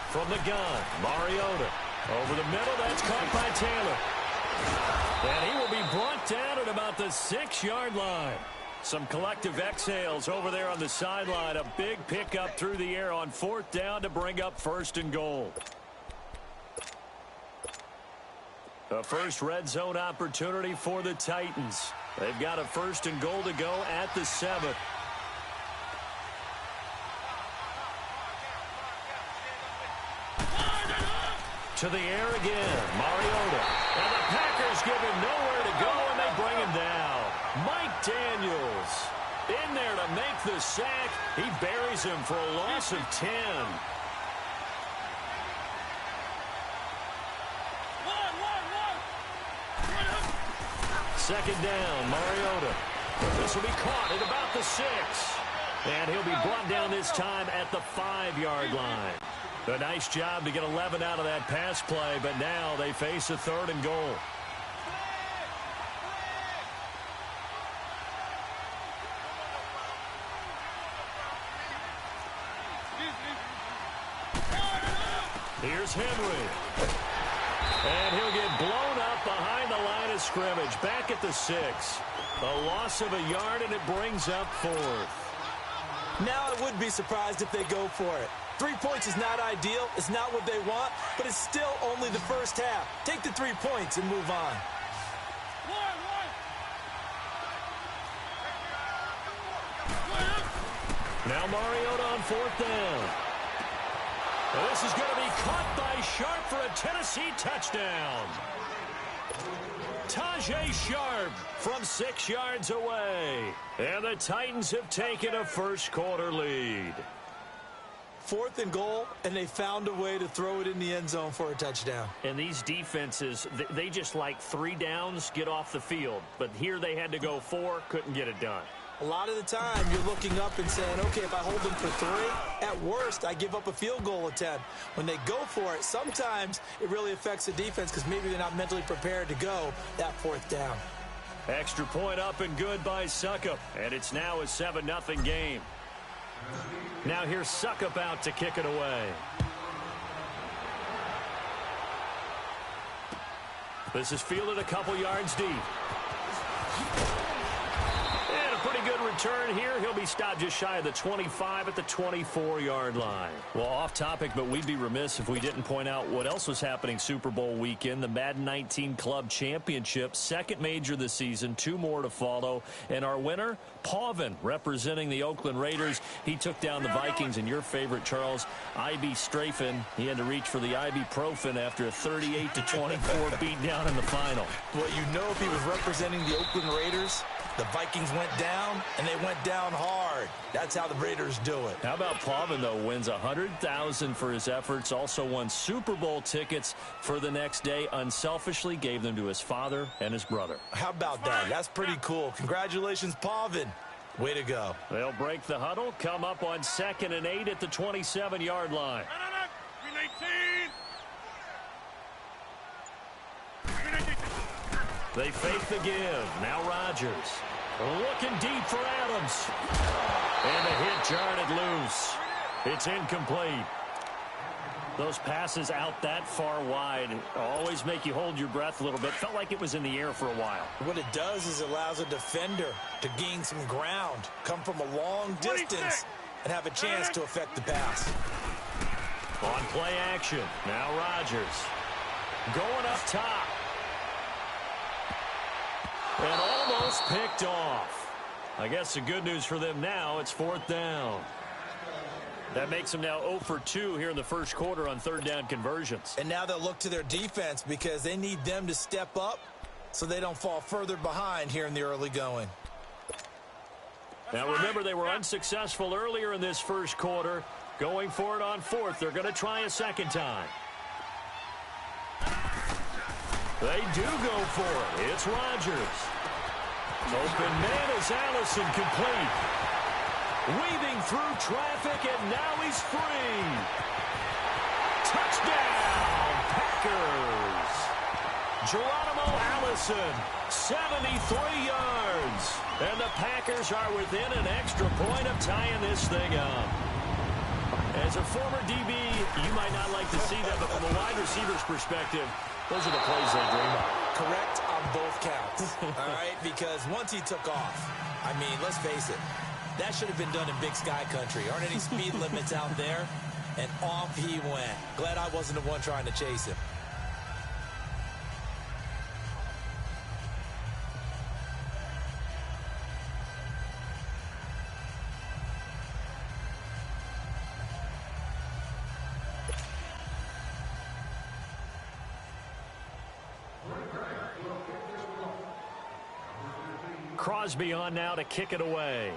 From the gun, Mariota. Over the middle, that's caught by Taylor. And he will be brought down at about the 6-yard line. Some collective exhales over there on the sideline. A big pickup through the air on 4th down to bring up 1st and goal. The first red zone opportunity for the Titans. They've got a 1st and goal to go at the 7. To the air again, Mariota. And the Packers give him nowhere to go, and they bring him down. Mike Daniels in there to make the sack. He buries him for a loss of 10. Second down, Mariota. This will be caught at about the 6. And he'll be brought down this time at the 5-yard line. A nice job to get 11 out of that pass play, but now they face a 3rd and goal. Here's Henry. And he'll get blown up behind the line of scrimmage. Back at the 6. A loss of a yard, and it brings up 4th. Now I would be surprised if they go for it. 3 points is not ideal. It's not what they want, but it's still only the first half. Take the 3 points and move on. Now Mariota on 4th down. And this is going to be caught by Sharp for a Tennessee touchdown. Tajay Sharp from 6 yards away. And the Titans have taken a first-quarter lead. 4th and goal, and they found a way to throw it in the end zone for a touchdown. And these defenses, they just like 3 downs, get off the field. But here they had to go 4, couldn't get it done. A lot of the time, you're looking up and saying, okay, if I hold them for 3, at worst, I give up a field goal attempt. When they go for it, sometimes it really affects the defense because maybe they're not mentally prepared to go that 4th down. Extra point up and good by Suckup. And it's now a 7-0 game. Now here's Suckup out to kick it away. This is fielded a couple yards deep. And a pretty good return here. He'll be stopped just shy of the 25 at the 24-yard line. Well, off topic, but we'd be remiss if we didn't point out what else was happening Super Bowl weekend. The Madden 19 Club Championship, 2nd major this season, 2 more to follow. And our winner, Pauvin, representing the Oakland Raiders. He took down the Vikings, and your favorite, Charles, IB Strafen. He had to reach for the ibuprofen after a 38-24 beatdown in the final. Well, you know, if he was representing the Oakland Raiders, the Vikings went down, and they went down hard. That's how the Raiders do it. How about Pauvin, though, wins $100,000 for his efforts, also won Super Bowl tickets for the next day, unselfishly gave them to his father and his brother. How about that? That's pretty cool. Congratulations, Pauvin. Way to go. They'll break the huddle, come up on 2nd and 8 at the 27-yard line. They fake the give. Now Rodgers. Looking deep for Adams. And the hit jarred loose. It's incomplete. Those passes out that far wide always make you hold your breath a little bit. Felt like it was in the air for a while. What it does is it allows a defender to gain some ground, come from a long distance, and have a chance to affect the pass. On play action. Now Rodgers. Going up top. And almost picked off. I guess the good news for them now, it's 4th down. That makes them now 0 for 2 here in the first quarter on 3rd down conversions. And now they'll look to their defense because they need them to step up so they don't fall further behind here in the early going. Now remember, they were unsuccessful earlier in this first quarter. Going for it on 4th. They're going to try a second time. They do go for it. It's Rodgers. Open man is Allison, complete. Weaving through traffic, and now he's free. Touchdown, Packers. Geronimo Allison, 73 yards. And the Packers are within an extra point of tying this thing up. As a former DB, you might not like to see that, but from a wide receiver's perspective, those are the plays they dream of. Correct on both counts, all right? Because once he took off, I mean, let's face it, that should have been done in Big Sky Country. Aren't any speed limits out there? And off he went. Glad I wasn't the one trying to chase him. Crosby on now to kick it away.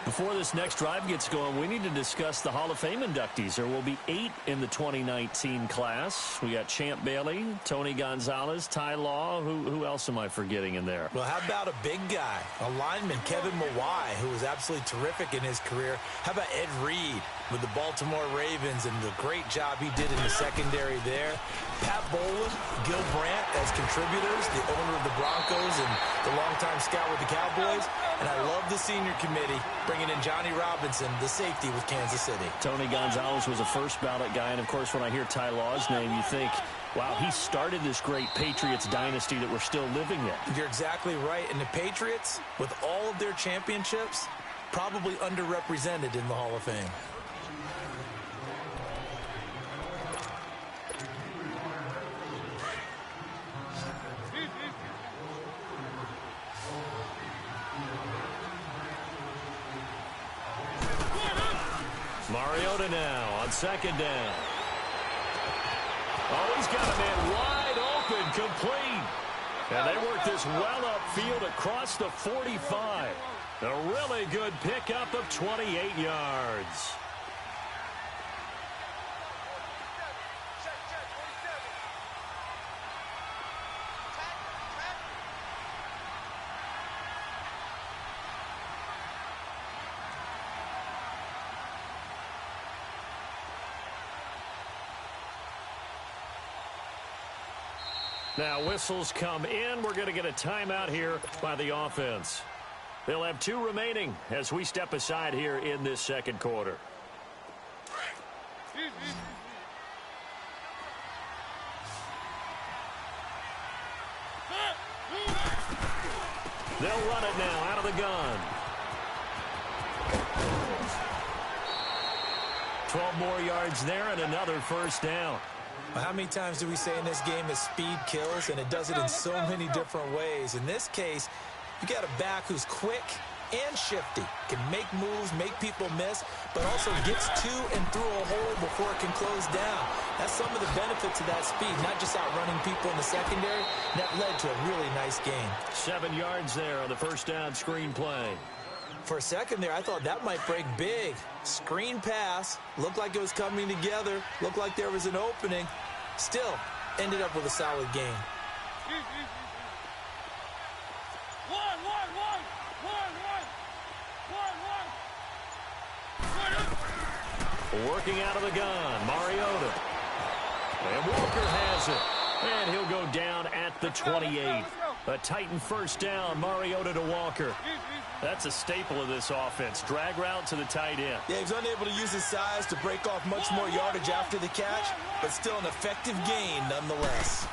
Before this next drive gets going, we need to discuss the Hall of Fame inductees. There will be 8 in the 2019 class. We got Champ Bailey, Tony Gonzalez, Ty Law. Who else am I forgetting in there? Well, how about a big guy, a lineman, Kevin Mawai, who was absolutely terrific in his career. How about Ed Reed with the Baltimore Ravens and the great job he did in the secondary there. Pat Bowlen, Gil Brandt as contributors, the owner of the Broncos and the longtime scout with the Cowboys. And I love the senior committee bringing in Johnny Robinson, the safety with Kansas City. Tony Gonzalez was a first ballot guy. And, of course, when I hear Ty Law's name, you think, wow, he started this great Patriots dynasty that we're still living in. You're exactly right. And the Patriots, with all of their championships, probably underrepresented in the Hall of Fame. Mariota now on second down. Oh, he's got a man wide open, complete. And they work this well upfield across the 45. A really good pickup of 28 yards. Now whistles come in. We're going to get a timeout here by the offense. They'll have 2 remaining as we step aside here in this second quarter. They'll run it now out of the gun. 12 more yards there and another first down. How many times do we say in this game that speed kills, and it does it in so many different ways? In this case, you got a back who's quick and shifty, can make moves, make people miss, but also gets to and through a hole before it can close down. That's some of the benefits of that speed, not just outrunning people in the secondary. That led to a really nice game. 7 yards there on the first down screen play. For a second there, I thought that might break big. Screen pass, looked like it was coming together, looked like there was an opening. Still, ended up with a solid game. Working out of the gun, Mariota. And Walker has it. And he'll go down at the 28. A Titan first down, Mariota to Walker. That's a staple of this offense. Drag route to the tight end. Yeah, he was unable to use his size to break off much more yardage after the catch, but still an effective gain nonetheless.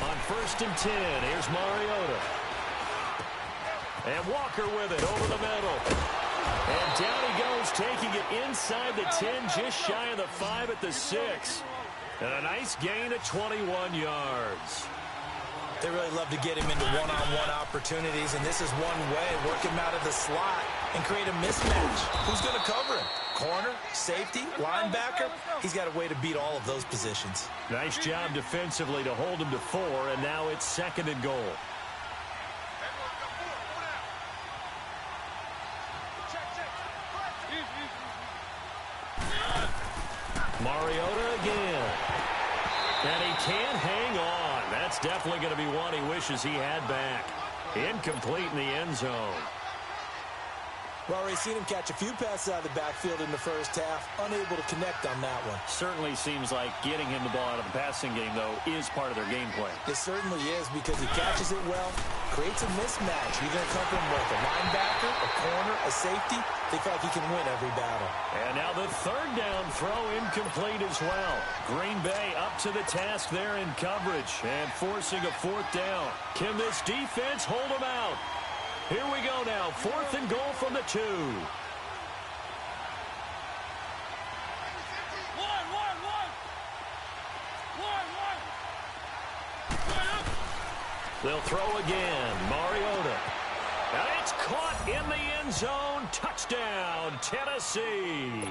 On first and 10, here's Mariota. And Walker with it over the middle. And down he goes, taking it inside the 10, just shy of the 5 at the 6. And a nice gain of 21 yards. They really love to get him into one-on-one opportunities, and this is one way. Work him out of the slot and create a mismatch. Who's going to cover him? Corner, safety, linebacker? He's got a way to beat all of those positions. Nice job defensively to hold him to 4, and now it's second and goal. Mariota again. And he can't hang on. That's definitely going to be one he wishes he had back. Incomplete in the end zone. We've already seen him catch a few passes out of the backfield in the first half, unable to connect on that one. Certainly seems like getting him the ball out of the passing game, though, is part of their game plan. It certainly is because he catches it well, creates a mismatch. He's going to come from both a linebacker, a corner, a safety. They feel like he can win every battle. And now the third down throw incomplete as well. Green Bay up to the task there in coverage and forcing a fourth down. Can this defense hold them out? Here we go now, 4th and goal from the 2. They'll throw again, Mariota. And it's caught in the end zone. Touchdown, Tennessee.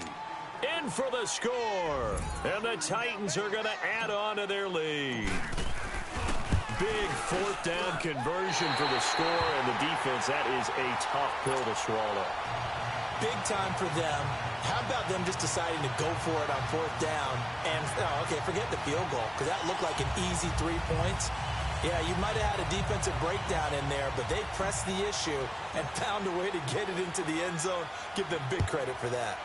In for the score. And the Titans are going to add on to their lead. Big 4th down conversion for the score, and the defense, that is a tough pill to swallow. Big time for them. How about them just deciding to go for it on 4th down? And, okay, forget the field goal, because that looked like an easy 3 points. Yeah, you might have had a defensive breakdown in there, but they pressed the issue and found a way to get it into the end zone. Give them big credit for that.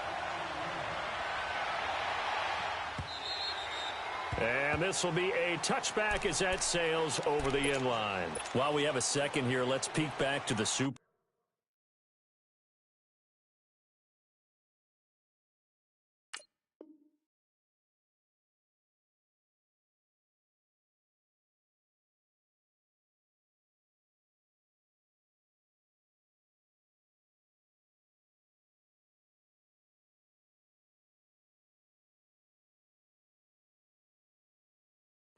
And this will be a touchback as that sails over the end line. While we have a second here, let's peek back to the Super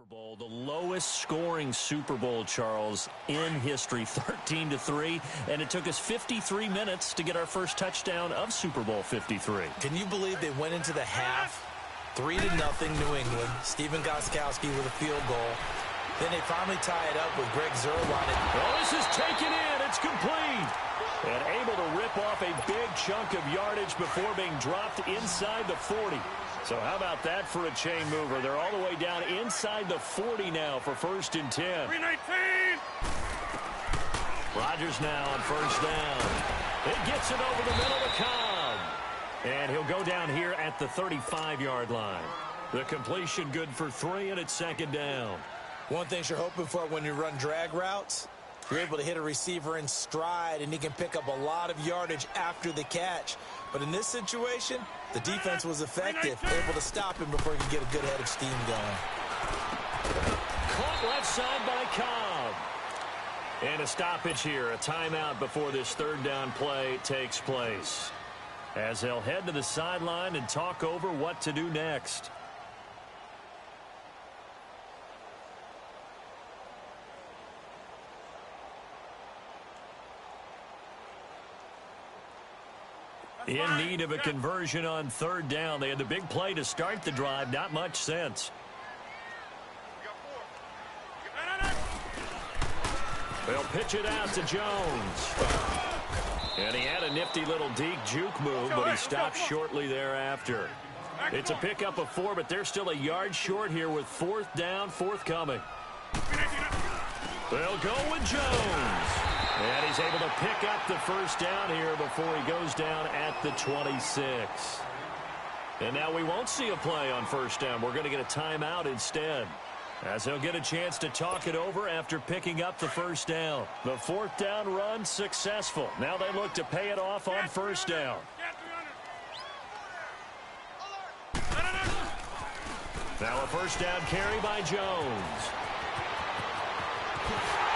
Bowl, the lowest scoring Super Bowl, Charles, in history, 13-3, and it took us 53 minutes to get our first touchdown of Super Bowl 53. Can you believe they went into the half 3-0 New England, Stephen Gostkowski with a field goal, then they finally tie it up with Greg Zuerlein. Oh, this is taken in, it's complete, and able to rip off a big chunk of yardage before being dropped inside the 40. So how about that for a chain mover? They're all the way down inside the 40 now for 1st and 10. 319. Rodgers now on 1st down. It gets it over the middle to Cobb. And he'll go down here at the 35-yard line. The completion good for 3, and it's 2nd down. One thing you're hoping for when you run drag routes, you're able to hit a receiver in stride, and he can pick up a lot of yardage after the catch. But in this situation, the defense was effective, able to stop him before he could get a good head of steam going. Caught left side by Cobb. And a stoppage here, a timeout before this 3rd down play takes place. As they'll head to the sideline and talk over what to do next. In need of a conversion on 3rd down. They had the big play to start the drive. Not much sense. They'll pitch it out to Jones. And he had a nifty little deke juke move, but he stopped shortly thereafter. It's a pickup of 4, but they're still a yard short here with 4th down forthcoming. They'll go with Jones. And he's able to pick up the 1st down here before he goes down at the 26. And now we won't see a play on 1st down. We're going to get a timeout instead, as they'll get a chance to talk it over after picking up the 1st down. The 4th down run successful. Now they look to pay it off on 1st down. Now a 1st down carry by Jones.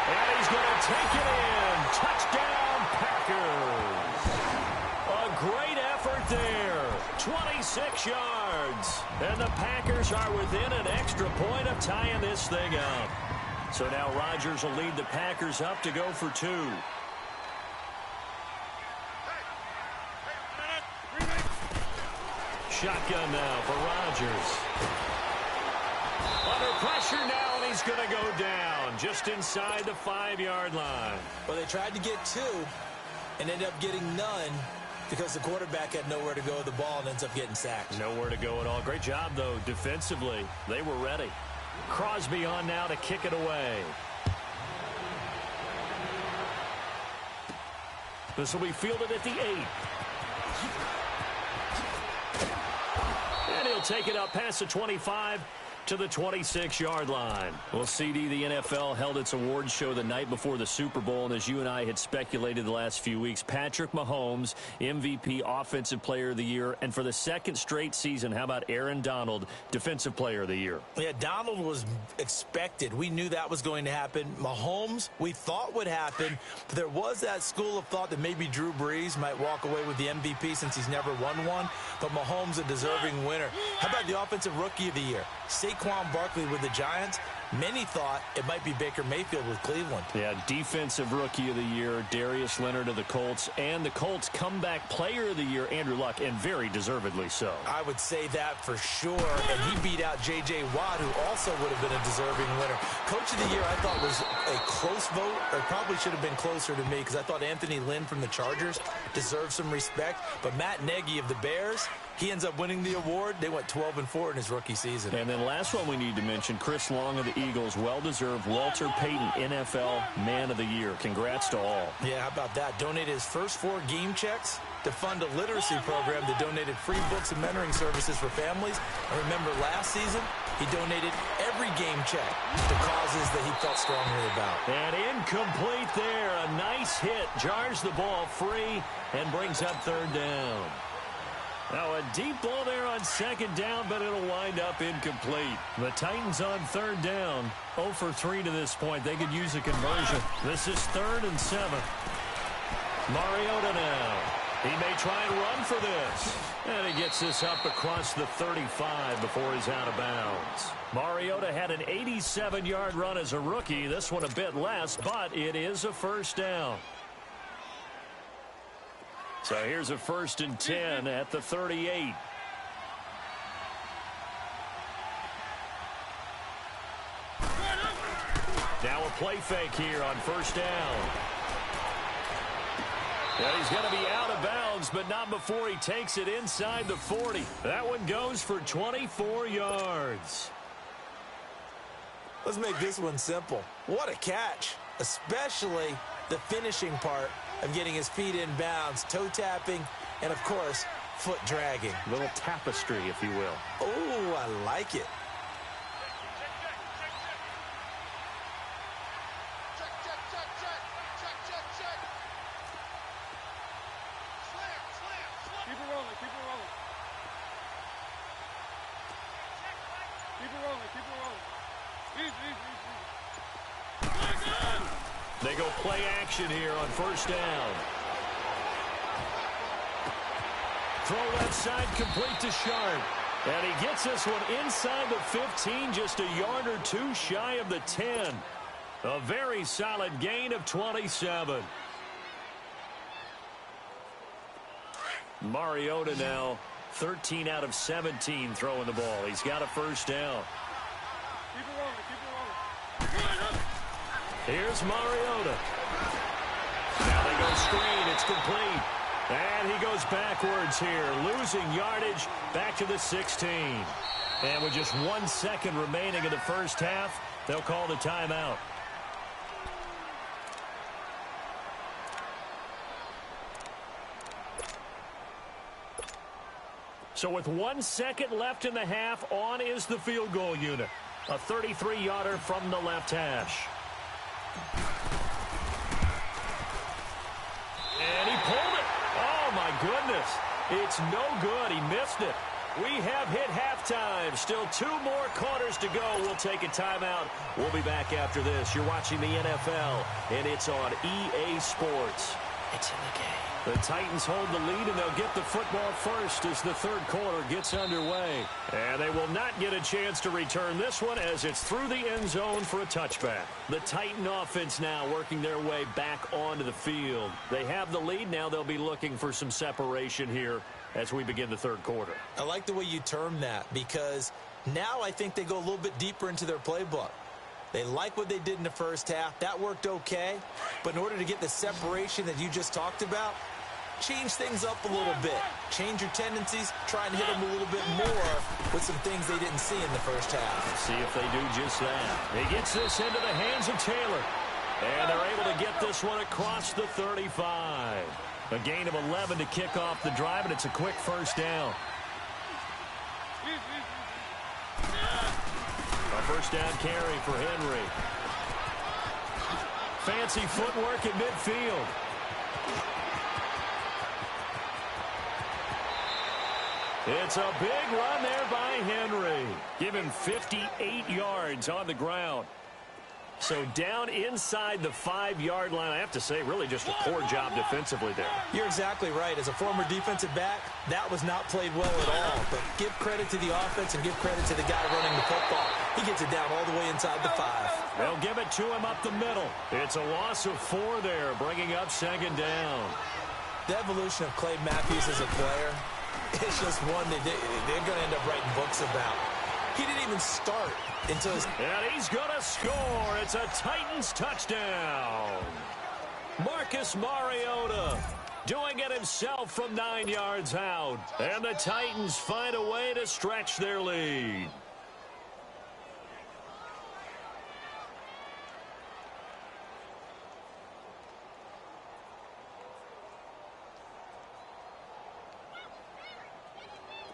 And he's going to take it in. Touchdown, Packers. A great effort there. 26 yards. And the Packers are within an extra point of tying this thing up. So now Rodgers will lead the Packers up to go for 2. Shotgun now for Rodgers. Under pressure now, and he's going to go down just inside the 5-yard line. Well, they tried to get 2 and ended up getting none because the quarterback had nowhere to go with the ball and ends up getting sacked. Nowhere to go at all. Great job, though, defensively. They were ready. Crosby on now to kick it away. This will be fielded at the 8. And he'll take it up past the 25 to the 26-yard line. Well, CD, the NFL held its awards show the night before the Super Bowl, and as you and I had speculated the last few weeks, Patrick Mahomes, MVP, Offensive Player of the Year, and for the second straight season, how about Aaron Donald, Defensive Player of the Year? Yeah, Donald was expected. We knew that was going to happen. Mahomes, we thought would happen. But there was that school of thought that maybe Drew Brees might walk away with the MVP since he's never won one. But Mahomes, a deserving winner. How about the Offensive Rookie of the Year? Saquon Barkley with the Giants. Many thought it might be Baker Mayfield with Cleveland. Yeah, Defensive Rookie of the Year, Darius Leonard of the Colts, and the Colts Comeback Player of the Year, Andrew Luck, and very deservedly so. I would say that for sure, and he beat out J.J. Watt, who also would have been a deserving winner. Coach of the Year, I thought, was a close vote, or probably should have been closer to me, because I thought Anthony Lynn from the Chargers deserved some respect, but Matt Nagy of the Bears, he ends up winning the award. They went 12-4 in his rookie season. And then last one we need to mention, Chris Long of the Eagles, well-deserved Walter Payton NFL Man of the Year. Congrats to all. Yeah, how about that? Donated his first 4 game checks to fund a literacy program that donated free books and mentoring services for families. And remember, last season, he donated every game check to causes that he felt strongly about. And incomplete there. A nice hit. Jars the ball free and brings up third down. Now a deep ball there on second down, but it'll wind up incomplete. The Titans on third down. 0 for 3 to this point. They could use a conversion. This is 3rd and 7. Mariota now. He may try and run for this. And he gets this up across the 35 before he's out of bounds. Mariota had an 87-yard run as a rookie. This one a bit less, but it is a first down. So here's a 1st and 10 at the 38. Now a play fake here on first down. And he's going to be out of bounds, but not before he takes it inside the 40. That one goes for 24 yards. Let's make this one simple. What a catch, especially the finishing part of getting his feet in bounds, toe tapping, and of course, foot dragging. Little tapestry, if you will. Oh, I like it. They go play action here on first down. Throw left side complete to Sharp. And he gets this one inside the 15, just a yard or 2 shy of the 10. A very solid gain of 27. Mariota now 13 out of 17 throwing the ball. He's got a first down. Here's Mariota. Now they go screen. It's complete. And he goes backwards here, losing yardage back to the 16. And with just 1 second remaining in the first half, they'll call the timeout. So with 1 second left in the half, on is the field goal unit. A 33-yarder from the left hash. And he pulled it. Oh, my goodness. It's no good. He missed it. We have hit halftime. Still 2 more quarters to go. We'll take a timeout. We'll be back after this. You're watching the NFL, and it's on EA Sports. It's in the game. The Titans hold the lead, and they'll get the football first as the third quarter gets underway. And they will not get a chance to return this one as it's through the end zone for a touchback. The Titan offense now working their way back onto the field. They have the lead. Now they'll be looking for some separation here as we begin the third quarter. I like the way you term that because now I think they go a little bit deeper into their playbook. They like what they did in the first half. That worked okay. But in order to get the separation that you just talked about, change things up a little bit. Change your tendencies. Try and hit them a little bit more with some things they didn't see in the first half. See if they do just that. He gets this into the hands of Taylor. And they're able to get this one across the 35. A gain of 11 to kick off the drive, and it's a quick first down. A first down carry for Henry. Fancy footwork at midfield. It's a big run there by Henry. Give him 58 yards on the ground. So down inside the 5-yard line, I have to say, really just a poor job defensively there. You're exactly right. As a former defensive back, that was not played well at all. But give credit to the offense and give credit to the guy running the football. He gets it down all the way inside the 5. They'll give it to him up the middle. It's a loss of 4 there, bringing up second down. The evolution of Clay Matthews as a player, it's just one that they're going to end up writing books about. He didn't even start until his... And he's going to score. It's a Titans touchdown. Marcus Mariota doing it himself from 9 yards out. And the Titans find a way to stretch their lead.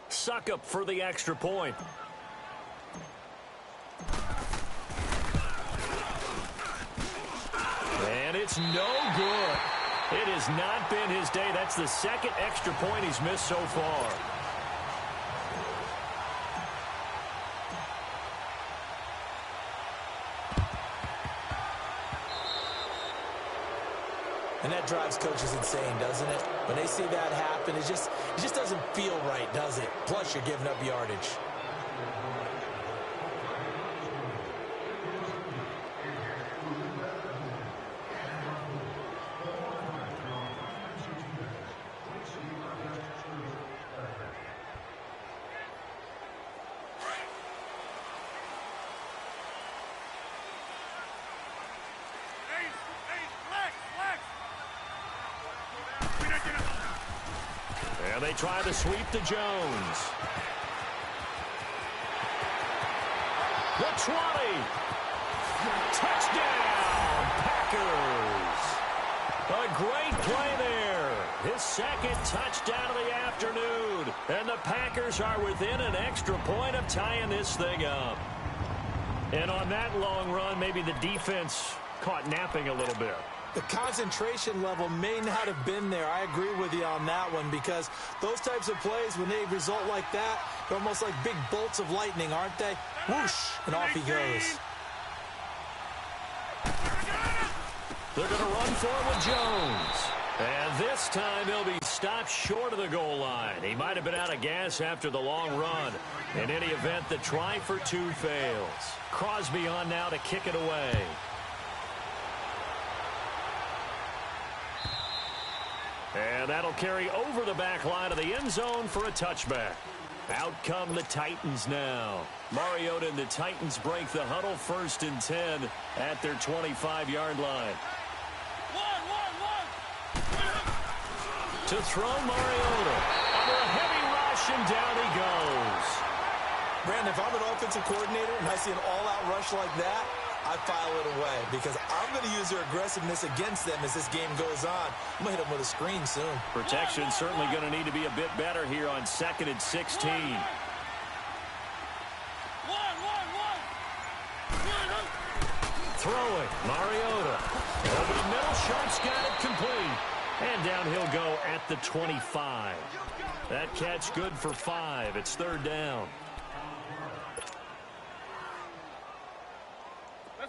Suckup for the extra point. And it's no good. It has not been his day. That's the second extra point he's missed so far. And that drives coaches insane, doesn't it? When they see that happen, it just doesn't feel right, does it? Plus, you're giving up yardage. And they try to sweep to Jones. The 20. Touchdown, Packers. A great play there. His second touchdown of the afternoon. And the Packers are within an extra point of tying this thing up. And on that long run, maybe the defense caught napping a little bit. The concentration level may not have been there. I agree with you on that one, because those types of plays, when they result like that, they're almost like big bolts of lightning, aren't they? Whoosh, and off he goes. They're going to run for it with Jones. And this time he'll be stopped short of the goal line. He might have been out of gas after the long run. In any event, the try for 2 fails. Crosby on now to kick it away. And that'll carry over the back line of the end zone for a touchback. Out come the Titans now. Mariota and the Titans break the huddle, 1st and 10 at their 25-yard line. To throw Mariota. Under a heavy rush, and down he goes. Brandon, if I'm an offensive coordinator and I see an all-out rush like that, I file it away, because I'm going to use their aggressiveness against them as this game goes on. I'm going to hit them with a screen soon. Protection certainly going to need to be a bit better here on 2nd and 16. Throwing, Mariota. Over the middle, Sharp's got it complete. And down he'll go at the 25. That catch good for 5. It's 3rd down.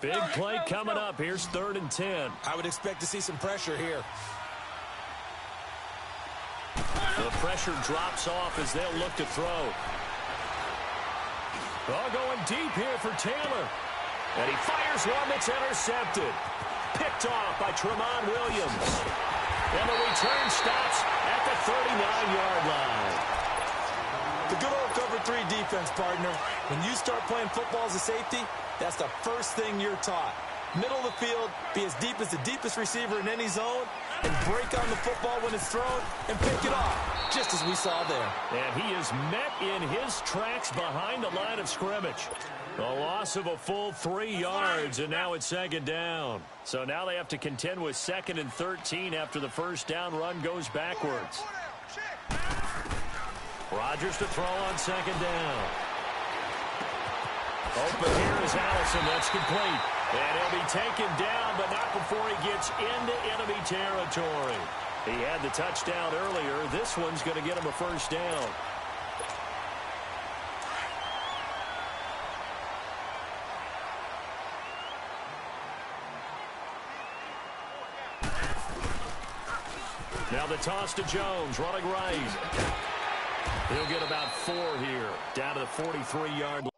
Big play coming up. Here's 3rd and 10. I would expect to see some pressure here. The pressure drops off as they'll look to throw. Oh, going deep here for Taylor. And he fires one that's intercepted. Picked off by Tremont Williams. And the return stops at the 39-yard line. The good old cover 3 defense, partner. When you start playing football as a safety, that's the first thing you're taught. Middle of the field, be as deep as the deepest receiver in any zone, and break on the football when it's thrown and pick it off, just as we saw there. And he is met in his tracks behind the line of scrimmage. A loss of a full 3 yards, and now it's second down. So now they have to contend with 2nd and 13 after the first down run goes backwards. Rodgers to throw on 2nd down. Open here is Allison. That's complete. And he'll be taken down, but not before he gets into enemy territory. He had the touchdown earlier. This one's going to get him a first down. Now the toss to Jones, running right. He'll get about 4 here, down to the 43-yard line.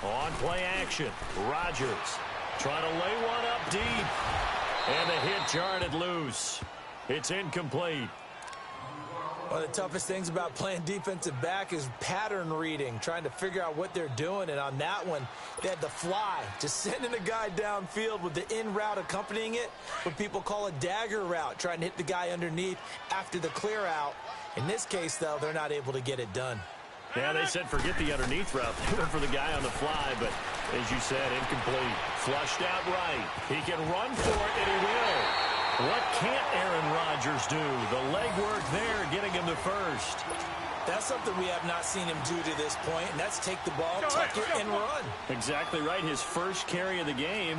On play action, Rodgers trying to lay one up deep. And the hit jarred it loose. It's incomplete. One of the toughest things about playing defensive back is pattern reading, trying to figure out what they're doing. And on that one, they had the fly, just sending a guy downfield with the in route accompanying it, what people call a dagger route, trying to hit the guy underneath after the clear out. In this case, though, they're not able to get it done. Yeah, they said forget the underneath route. They went for the guy on the fly, but as you said, incomplete. Flushed out right. He can run for it, and he will. What can't Aaron Rodgers do? The legwork there getting him to first. That's something we have not seen him do to this point, and that's take the ball, tuck it, and run. Exactly right. His first carry of the game.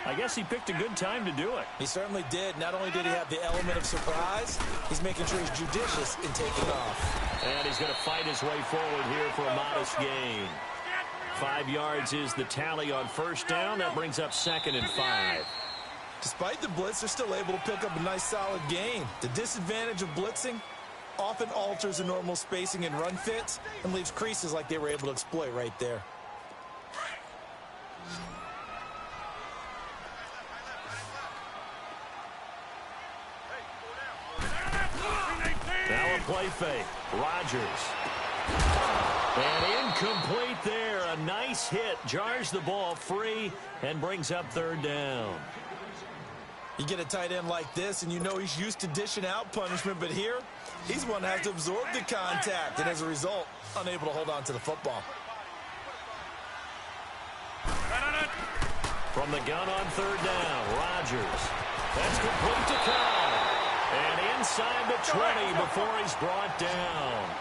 I guess he picked a good time to do it. He certainly did. Not only did he have the element of surprise, he's making sure he's judicious in taking off. And he's going to fight his way forward here for a modest gain. 5 yards is the tally on first down. That brings up 2nd and 5. Despite the blitz, they're still able to pick up a nice solid gain. The disadvantage of blitzing often alters the normal spacing and run fits and leaves creases like they were able to exploit right there. Now a play fake. Rodgers. And incomplete there. A nice hit. Jars the ball free and brings up 3rd down. You get a tight end like this, and you know he's used to dishing out punishment, but here, he's one that has to absorb the contact, and as a result, unable to hold on to the football. From the gun on 3rd down, Rodgers. That's complete to Cobb. And inside the 20 before he's brought down.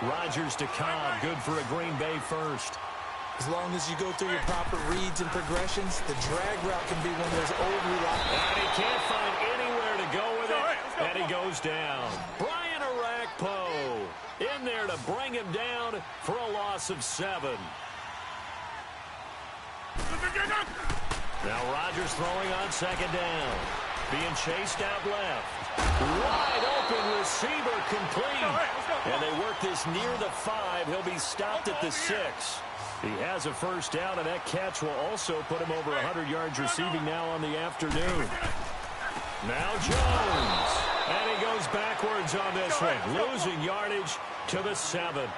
Rodgers to Cobb, good for a Green Bay first. As long as you go through your proper reads and progressions, the drag route can be one of those old reliable. And he can't find anywhere to go with it, and he goes down. Brian Arakpo in there to bring him down for a loss of 7. Now Rodgers throwing on 2nd down. Being chased out left. Wide open receiver complete. And they work this near the 5. He'll be stopped at the 6. He has a first down, and that catch will also put him over 100 yards receiving now on the afternoon. Now Jones. And he goes backwards on this one, losing yardage to the 7.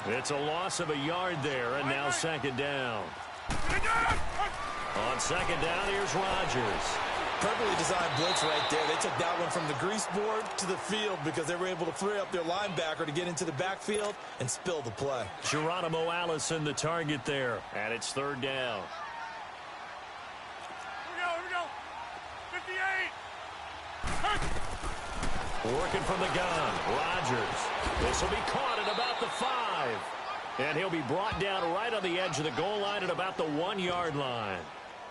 It's a loss of a yard there, and now second down. On second down, here's Rodgers. Perfectly designed blitz right there. They took that one from the grease board to the field because they were able to free up their linebacker to get into the backfield and spill the play. Geronimo Allison, the target there, and it's third down. Here we go. 58. Working from the gun, Rodgers. This will be caught at about the 5. And he'll be brought down right on the edge of the goal line at about the 1-yard line.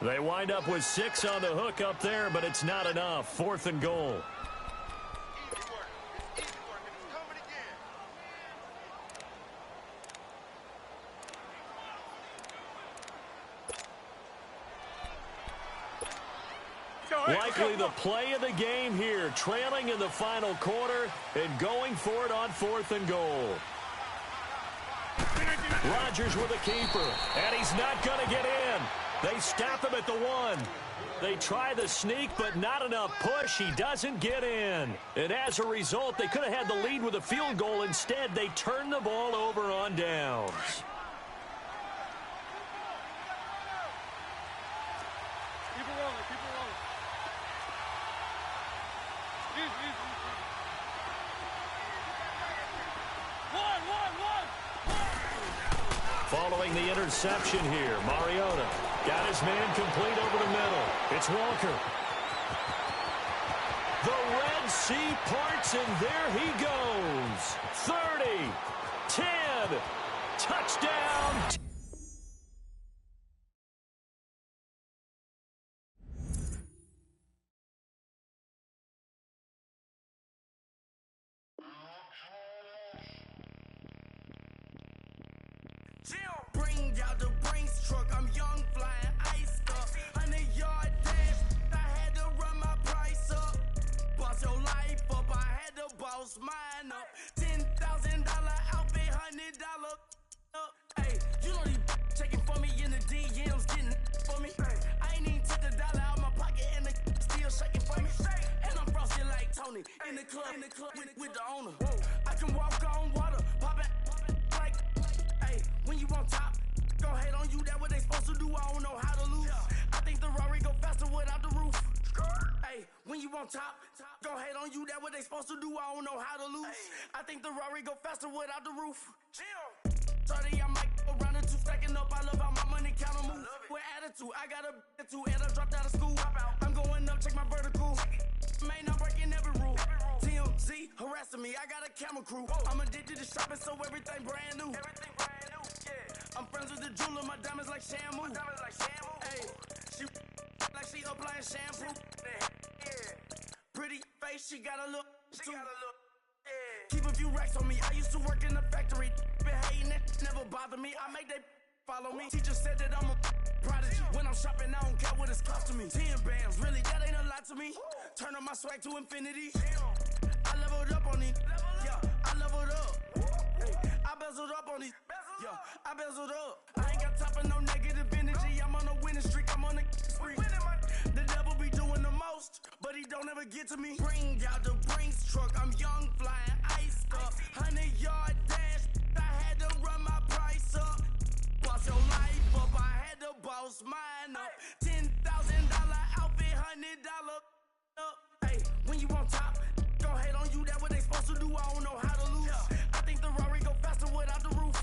They wind up with 6 on the hook up there, but it's not enough. 4th and goal. Likely the play of the game here, trailing in the final quarter and going for it on 4th and goal. Rodgers with a keeper, and he's not going to get in. They stop him at the 1. They try the sneak, but not enough push. He doesn't get in. And as a result, they could have had the lead with a field goal. Instead, they turn the ball over on downs. Keep it rolling. One. Following the interception here, Mariota got his man complete over the middle. It's Walker. The Red Sea parts, and there he goes. 30, 10, touchdown. Bring out the Brinks truck, I'm young, flying iced up. 100-yard dash, I had to run my price up. Boss your life up, I had to boss mine up. $10,000 outfit, $100 up. Hey, you know these checking for me in the DMs, getting for me. I ain't even took the dollar out my pocket and the still shaking for me. And I'm frosty like Tony in the club with the owner. I can walk on water, pop it like, hey, when you on top. Gon' hate on you, that what they supposed to do, I don't know how to lose. I think the Rari go faster without the roof. Hey, when you on top, gon' hate on you, that what they supposed to do, I don't know how to lose. I think the Rari go faster without the roof. 30, I might go around the 2 stacking up, I love how my money count on move. With attitude, I got a attitude, and I dropped out of school. I'm going up, check my vertical. Man, I'm breaking every rule. TMZ harassing me, I got a camera crew. I'm addicted to shopping, so everything brand new. I'm friends with the jeweler, my diamonds like Shamu. Hey, she like she applying shampoo. Pretty face, she got a look. Keep a few racks on me. I used to work in the factory. Been hating it, never bother me. I make they follow me. Teacher said that I'm a prodigy. When I'm shopping, I don't care what it's costing me. 10 bands, really, that ain't a lot to me. Turn up my swag to infinity. I leveled up on these. Yeah, I leveled up. I bezeled up on these. Yeah, I bezeled up. I ain't got time for no negative energy. I'm on a winning streak. I'm on a spree. The devil be doing the most, but he don't ever get to me. Bring out the Brinks truck. I'm young, flying iced up. 100-yard dash. I had to run my price up. Boss your life up. I had to boss mine up. $10,000 outfit, $100 up. Hey, when you on top, gon' hate on you. That what they supposed to do. I don't know how to lose. I think the Rari go faster without the roof.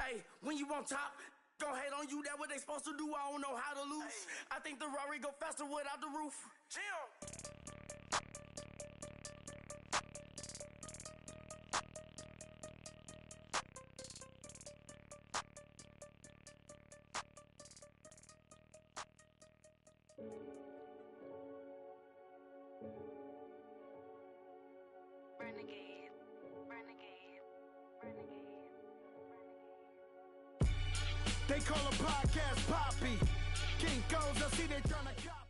Hey, when you on top, gon' hate on you. That what they supposed to do. I don't know how to lose. I think the Rari go faster without the roof. They call a podcast Poppy. King goes, I see they trying to copy.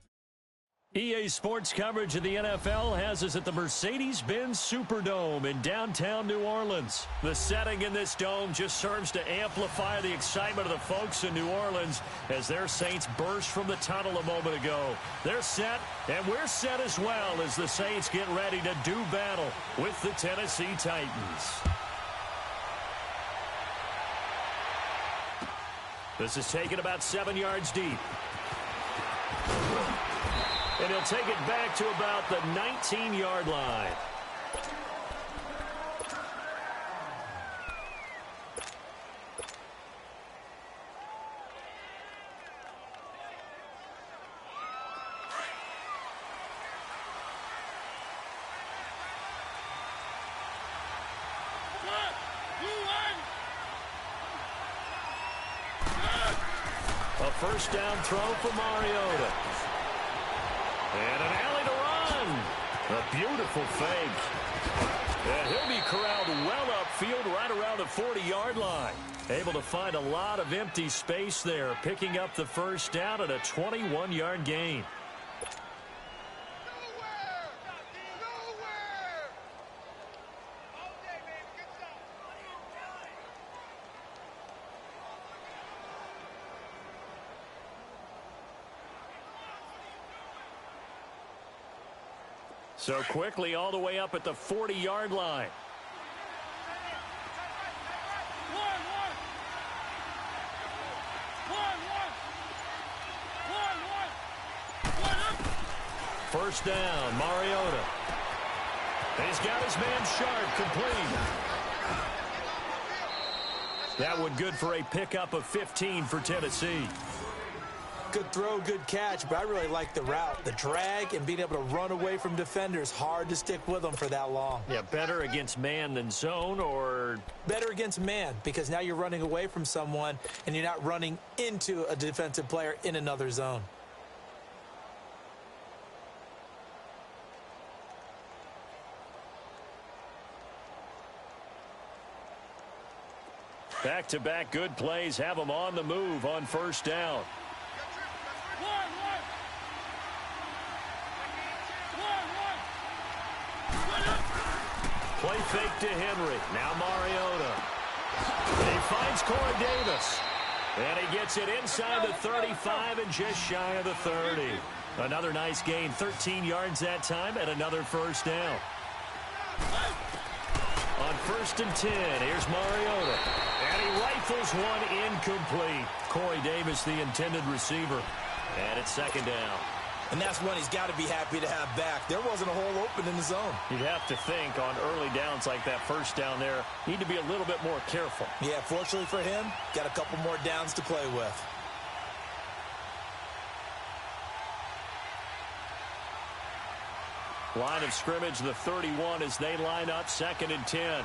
EA Sports coverage of the NFL has us at the Mercedes-Benz Superdome in downtown New Orleans. The setting in this dome just serves to amplify the excitement of the folks in New Orleans as their Saints burst from the tunnel a moment ago. They're set, and we're set as well as the Saints get ready to do battle with the Tennessee Titans. This is taken about 7 yards deep. And he'll take it back to about the 19-yard line. A first down throw for Mariota. And an alley to run. A beautiful fake. And he'll be corralled well upfield right around the 40-yard line. Able to find a lot of empty space there, picking up the first down at a 21-yard gain. So quickly all the way up at the 40-yard line. First down, Mariota. He's got his man Sharp complete. That one good for a pickup of 15 for Tennessee. Good throw, good catch, but I really like the route. The drag and being able to run away from defenders. Hard to stick with them for that long. Yeah, better against man than zone, or? Better against man, because now you're running away from someone and you're not running into a defensive player in another zone. Back-to-back good plays have them on the move on first down. Play fake to Henry. Now Mariota. He finds Corey Davis. And he gets it inside the 35 and just shy of the 30. Another nice gain, 13 yards that time, and another first down. On 1st and 10, here's Mariota. And he rifles one incomplete. Corey Davis, the intended receiver. And it's second down. And that's one he's got to be happy to have back. There wasn't a hole open in the zone. You'd have to think on early downs like that first down there, need to be a little bit more careful. Yeah, fortunately for him, got a couple more downs to play with. Line of scrimmage, the 31 as they line up 2nd and 10.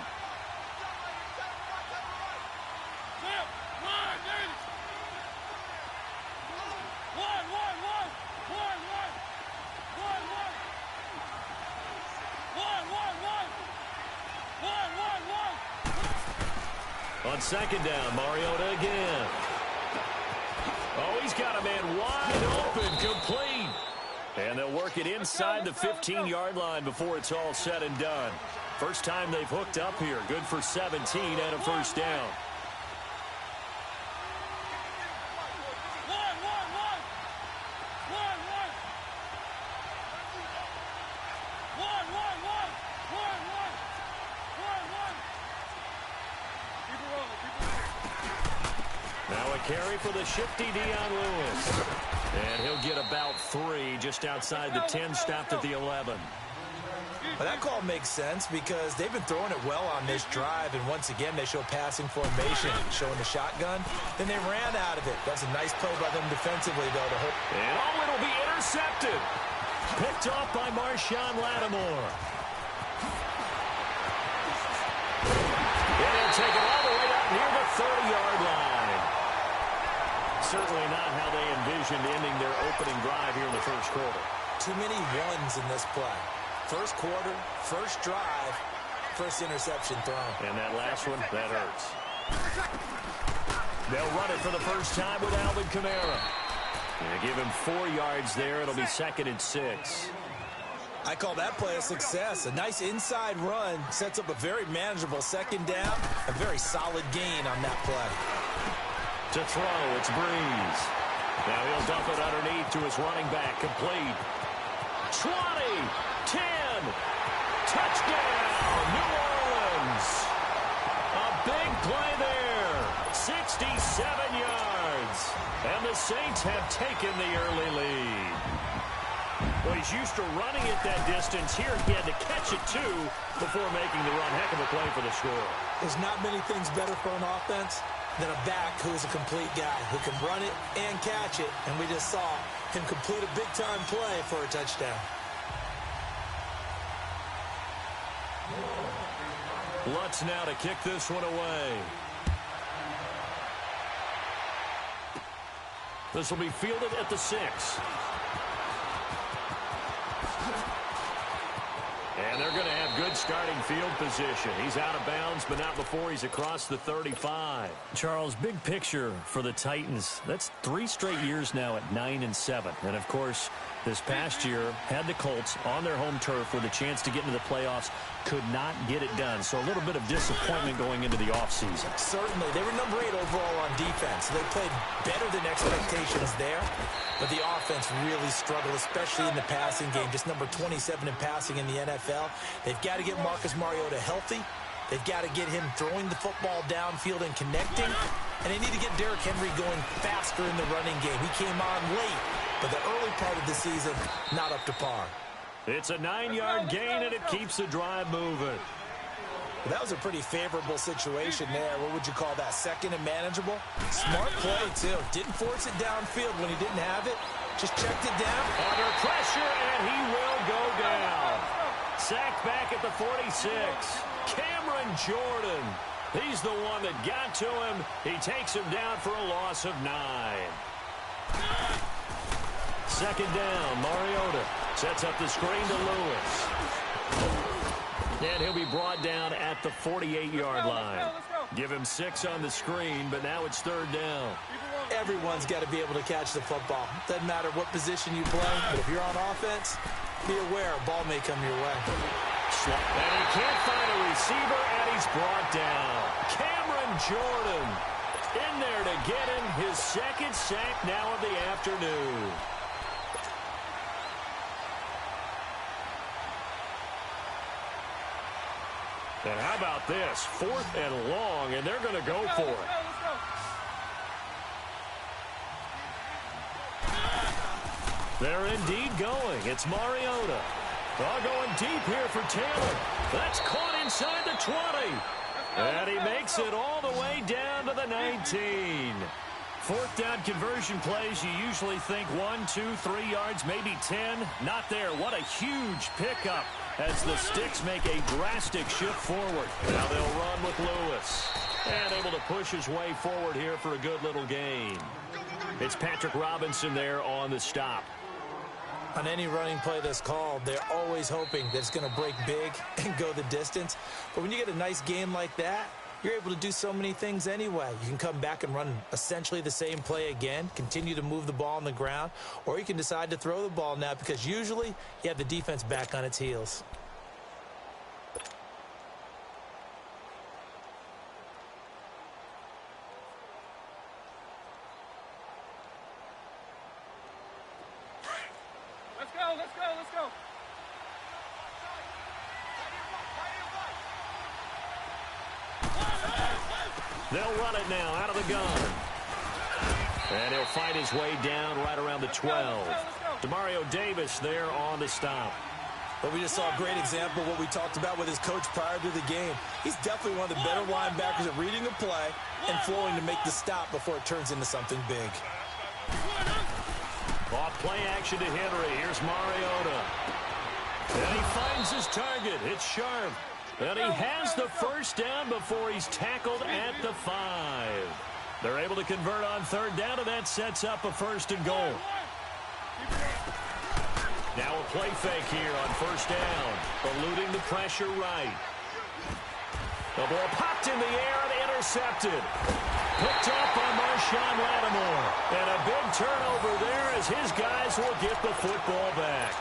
On 2nd down, Mariota again. Oh, he's got a man wide open, complete. And they'll work it inside the 15-yard line before it's all said and done. First time they've hooked up here. Good for 17 and a first down. Carry for the shifty Dion Lewis. And he'll get about 3 just outside the 10, stopped at the 11. Well, that call makes sense because they've been throwing it well on this drive, and once again they show passing formation, showing the shotgun. Then they ran out of it. That's a nice play by them defensively, though. To hope. And oh, it'll be intercepted. Picked off by Marshawn Lattimore. And he'll take it all the way up near the 30-yard line. Certainly not how they envisioned ending their opening drive here in the first quarter. Too many ones in this play. First quarter, first drive, first interception thrown. And that last one, that hurts. They'll run it for the first time with Alvin Kamara. They give him 4 yards there. It'll be 2nd and 6. I call that play a success. A nice inside run sets up a very manageable second down. A very solid gain on that play. To throw, it's Breeze. Now he'll dump it underneath to his running back, complete. 20, 10, touchdown, New Orleans. A big play there. 6 yards. And the Saints have taken the early lead. Well, he's used to running it that distance. Here he had to catch it, too, before making the run. Heck of a play for the score. There's not many things better for an offense than a back who is a complete guy, who can run it and catch it. And we just saw him complete a big-time play for a touchdown. Lutz now to kick this one away. This will be fielded at the 6. And they're going to have good starting field position. He's out of bounds, but not before he's across the 35. Charles, big picture for the Titans. That's 3 straight years now at 9-7. And, of course, this past year had the Colts on their home turf with a chance to get into the playoffs. Could not get it done. So a little bit of disappointment going into the offseason. Certainly. They were number 8 overall on defense. They played better than expectations there. But the offense really struggled, especially in the passing game. Just number 27 in passing in the NFL. They've got to get Marcus Mariota healthy. They've got to get him throwing the football downfield and connecting. And they need to get Derrick Henry going faster in the running game. He came on late, but the early part of the season, not up to par. It's a 9-yard gain, and it keeps the drive moving. Well, that was a pretty favorable situation there. What would you call that? Second and manageable? Smart play, too. Didn't force it downfield when he didn't have it. Just checked it down. Under pressure, and he will go down. Sacked back at the 46. Cameron Jordan. He's the one that got to him. He takes him down for a loss of 9. Second down, Mariota sets up the screen to Lewis. And he'll be brought down at the 48-yard line. Give him 6 on the screen, but now it's third down. Everyone's got to be able to catch the football. Doesn't matter what position you play, but if you're on offense, be aware a ball may come your way. And he can't find a receiver, and he's brought down. Cameron Jordan in there to get him his second sack now of the afternoon. And how about this? 4th and long, and they're going to go for it. They're indeed going. It's Mariota. Going deep here for Taylor. That's caught inside the 20. And he makes it all the way down to the 19. 4th down conversion plays, you usually think 1, 2, 3 yards, maybe 10. Not there. What a huge pickup as the Sticks make a drastic shift forward. Now they'll run with Lewis. And able to push his way forward here for a good little gain. It's Patrick Robinson there on the stop. On any running play that's called, they're always hoping that it's going to break big and go the distance. But when you get a nice game like that, you're able to do so many things anyway. You can come back and run essentially the same play again, continue to move the ball on the ground, or you can decide to throw the ball now because usually you have the defense back on its heels. Let's go. They'll run it now out of the gun. And he'll fight his way down right around the 12. Demario Davis there on the stop. But we just saw a great example of what we talked about with his coach prior to the game. He's definitely one of the better linebackers at reading a play and flowing to make the stop before it turns into something big. Off play action to Henry. Here's Mariota. And he finds his target. It's Sharp. And he has the first down before he's tackled at the 5. They're able to convert on third down, and that sets up a 1st and goal. Now a play fake here on first down. Eluding the pressure right. The ball popped in the air and intercepted. Picked up by Marshawn Lattimore. And a big turnover there as his guys will get the football back.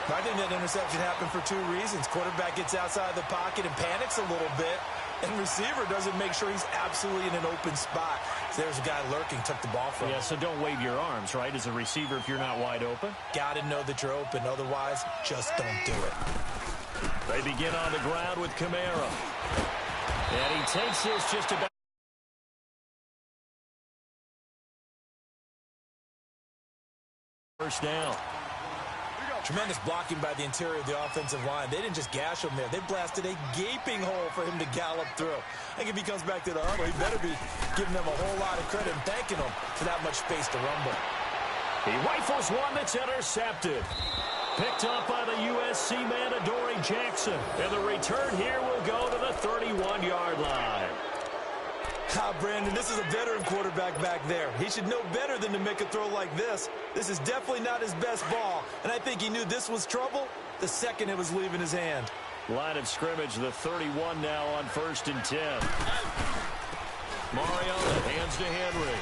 I think that interception happened for 2 reasons. Quarterback gets outside the pocket and panics a little bit. And receiver doesn't make sure he's absolutely in an open spot. So there's a guy lurking, took the ball from him. Yeah, so don't wave your arms, right, as a receiver if you're not wide open. Got to know that you're open. Otherwise, just don't do it. They begin on the ground with Kamara. And he takes this just about First down. Tremendous blocking by the interior of the offensive line. They didn't just gash him there. They blasted a gaping hole for him to gallop through. I think if he comes back to the huddle, he better be giving them a whole lot of credit and thanking them for that much space to rumble. He rifles one that's intercepted. Picked up by the USC man, Adoree Jackson. And the return here will go to the 31-yard line. Brandon, this is a veteran quarterback back there. He should know better than to make a throw like this. This is definitely not his best ball, and I think he knew this was trouble the second it was leaving his hand. Line of scrimmage, the 31 now on 1st and 10. Mariota hands to Henry.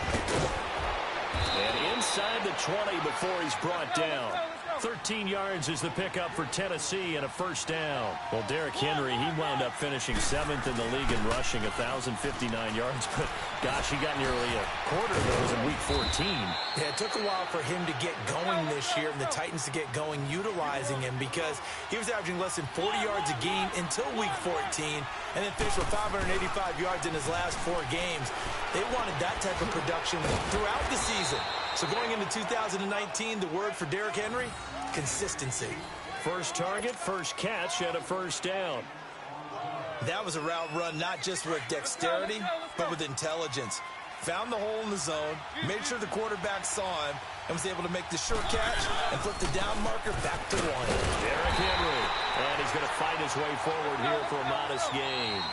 And inside the 20 before he's brought down. 13 yards is the pickup for Tennessee and a first down. Well, Derrick Henry, he wound up finishing 7th in the league in rushing, 1,059 yards. But, gosh, he got nearly a quarter of those in Week 14. Yeah, it took a while for him to get going this year and the Titans to get going utilizing him because he was averaging less than 40 yards a game until Week 14 and then finished with 585 yards in his last 4 games. They wanted that type of production throughout the season. So going into 2019, the word for Derrick Henry, consistency. First target, first catch, and a first down. That was a route run not just with dexterity, but with intelligence. Found the hole in the zone, made sure the quarterback saw him, and was able to make the sure catch and flip the down marker back to 1. Derrick Henry, and he's going to fight his way forward here for a modest gain.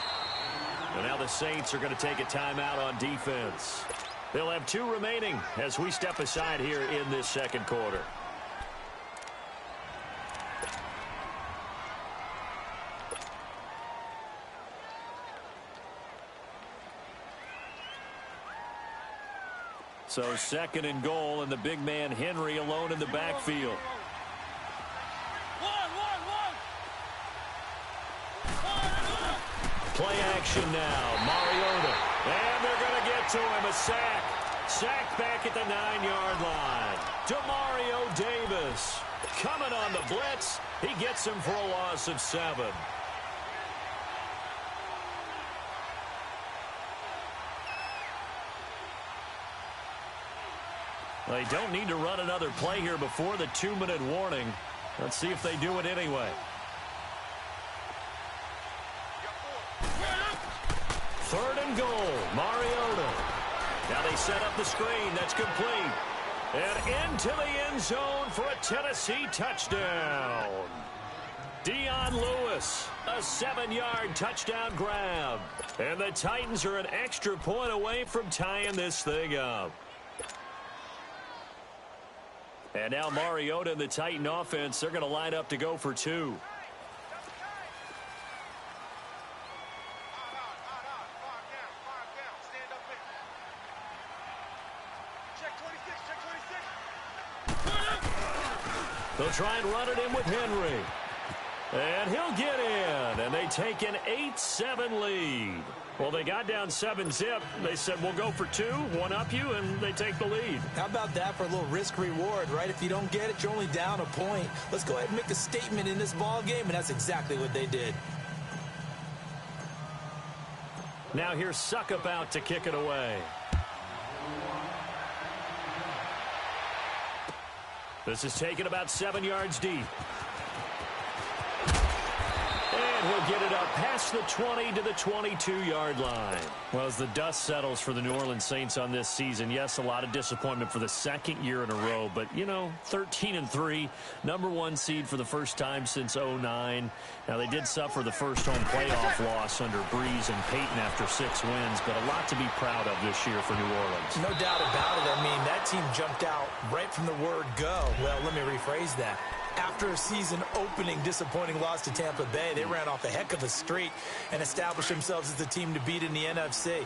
And now the Saints are going to take a timeout on defense. They'll have 2 remaining as we step aside here in this second quarter. So 2nd and goal, and the big man Henry alone in the backfield. Play action now. Mariota. And they're going to get to him. A sack. Sacked back at the 9-yard line. Demario Davis coming on the blitz. He gets him for a loss of 7. They don't need to run another play here before the 2-minute warning. Let's see if they do it anyway. 3rd and goal, Mariota. Now they set up the screen. That's complete. And into the end zone for a Tennessee touchdown. Dion Lewis, a 7-yard touchdown grab. And the Titans are an extra point away from tying this thing up. And now Mariota and the Titan offense, they're going to line up to go for 2. They'll try and run it in with Henry. And he'll get in. And they take an 8-7 lead. Well, they got down 7-zip. They said, we'll go for 2, one-up you, and they take the lead. How about that for a little risk-reward, right? If you don't get it, you're only down a point. Let's go ahead and make a statement in this ball game, and that's exactly what they did. Now here's Suckup out to kick it away. This is taken about 7 yards deep. And he'll get it up past the 20 to the 22-yard line. Well, as the dust settles for the New Orleans Saints on this season, yes, a lot of disappointment for the 2nd year in a row. But, you know, 13-3, #1 seed for the first time since 2009. Now, they did suffer the first home playoff loss under Breeze and Peyton after 6 wins, but a lot to be proud of this year for New Orleans. No doubt about it. I mean, that team jumped out right from the word go. Well, let me rephrase that. After a season-opening disappointing loss to Tampa Bay, they ran off a heck of a streak and established themselves as the team to beat in the NFC.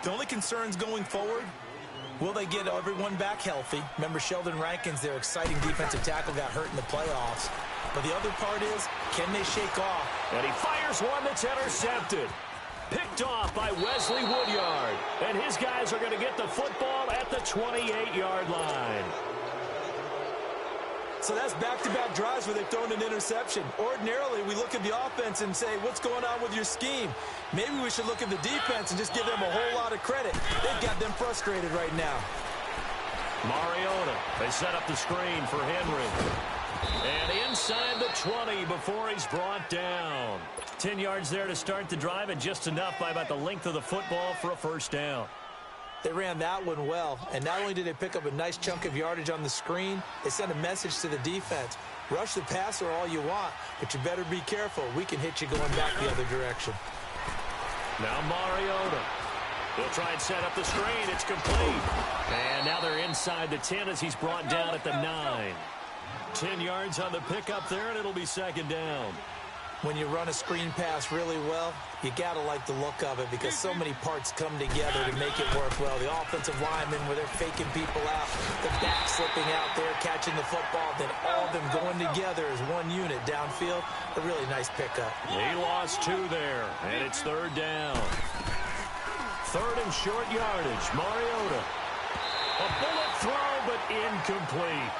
The only concerns going forward, will they get everyone back healthy? Remember, Sheldon Rankins, their exciting defensive tackle, got hurt in the playoffs. But the other part is, can they shake off? And he fires one that's intercepted. Picked off by Wesley Woodyard. And his guys are going to get the football at the 28-yard line. So that's back-to-back drives where they've thrown an interception. Ordinarily, we look at the offense and say, what's going on with your scheme? Maybe we should look at the defense and just give them a whole lot of credit. They've got them frustrated right now. Mariota, they set up the screen for Henry. And inside the 20 before he's brought down. 10 yards there to start the drive, and just enough by about the length of the football for a first down. They ran that one well, and not only did they pick up a nice chunk of yardage on the screen, they sent a message to the defense. Rush the passer all you want, but you better be careful. We can hit you going back the other direction. Now Mariota. He'll try and set up the screen. It's complete. And now they're inside the 10 as he's brought down at the 9. 10 yards on the pickup there, and it'll be second down. When you run a screen pass really well, you got to like the look of it because so many parts come together to make it work well. The offensive linemen, where they're faking people out, the back slipping out there, catching the football, then all of them going together as one unit downfield. A really nice pickup. He lost 2 there, and it's third down. Third and short yardage. Mariota. A bullet throw, but incomplete.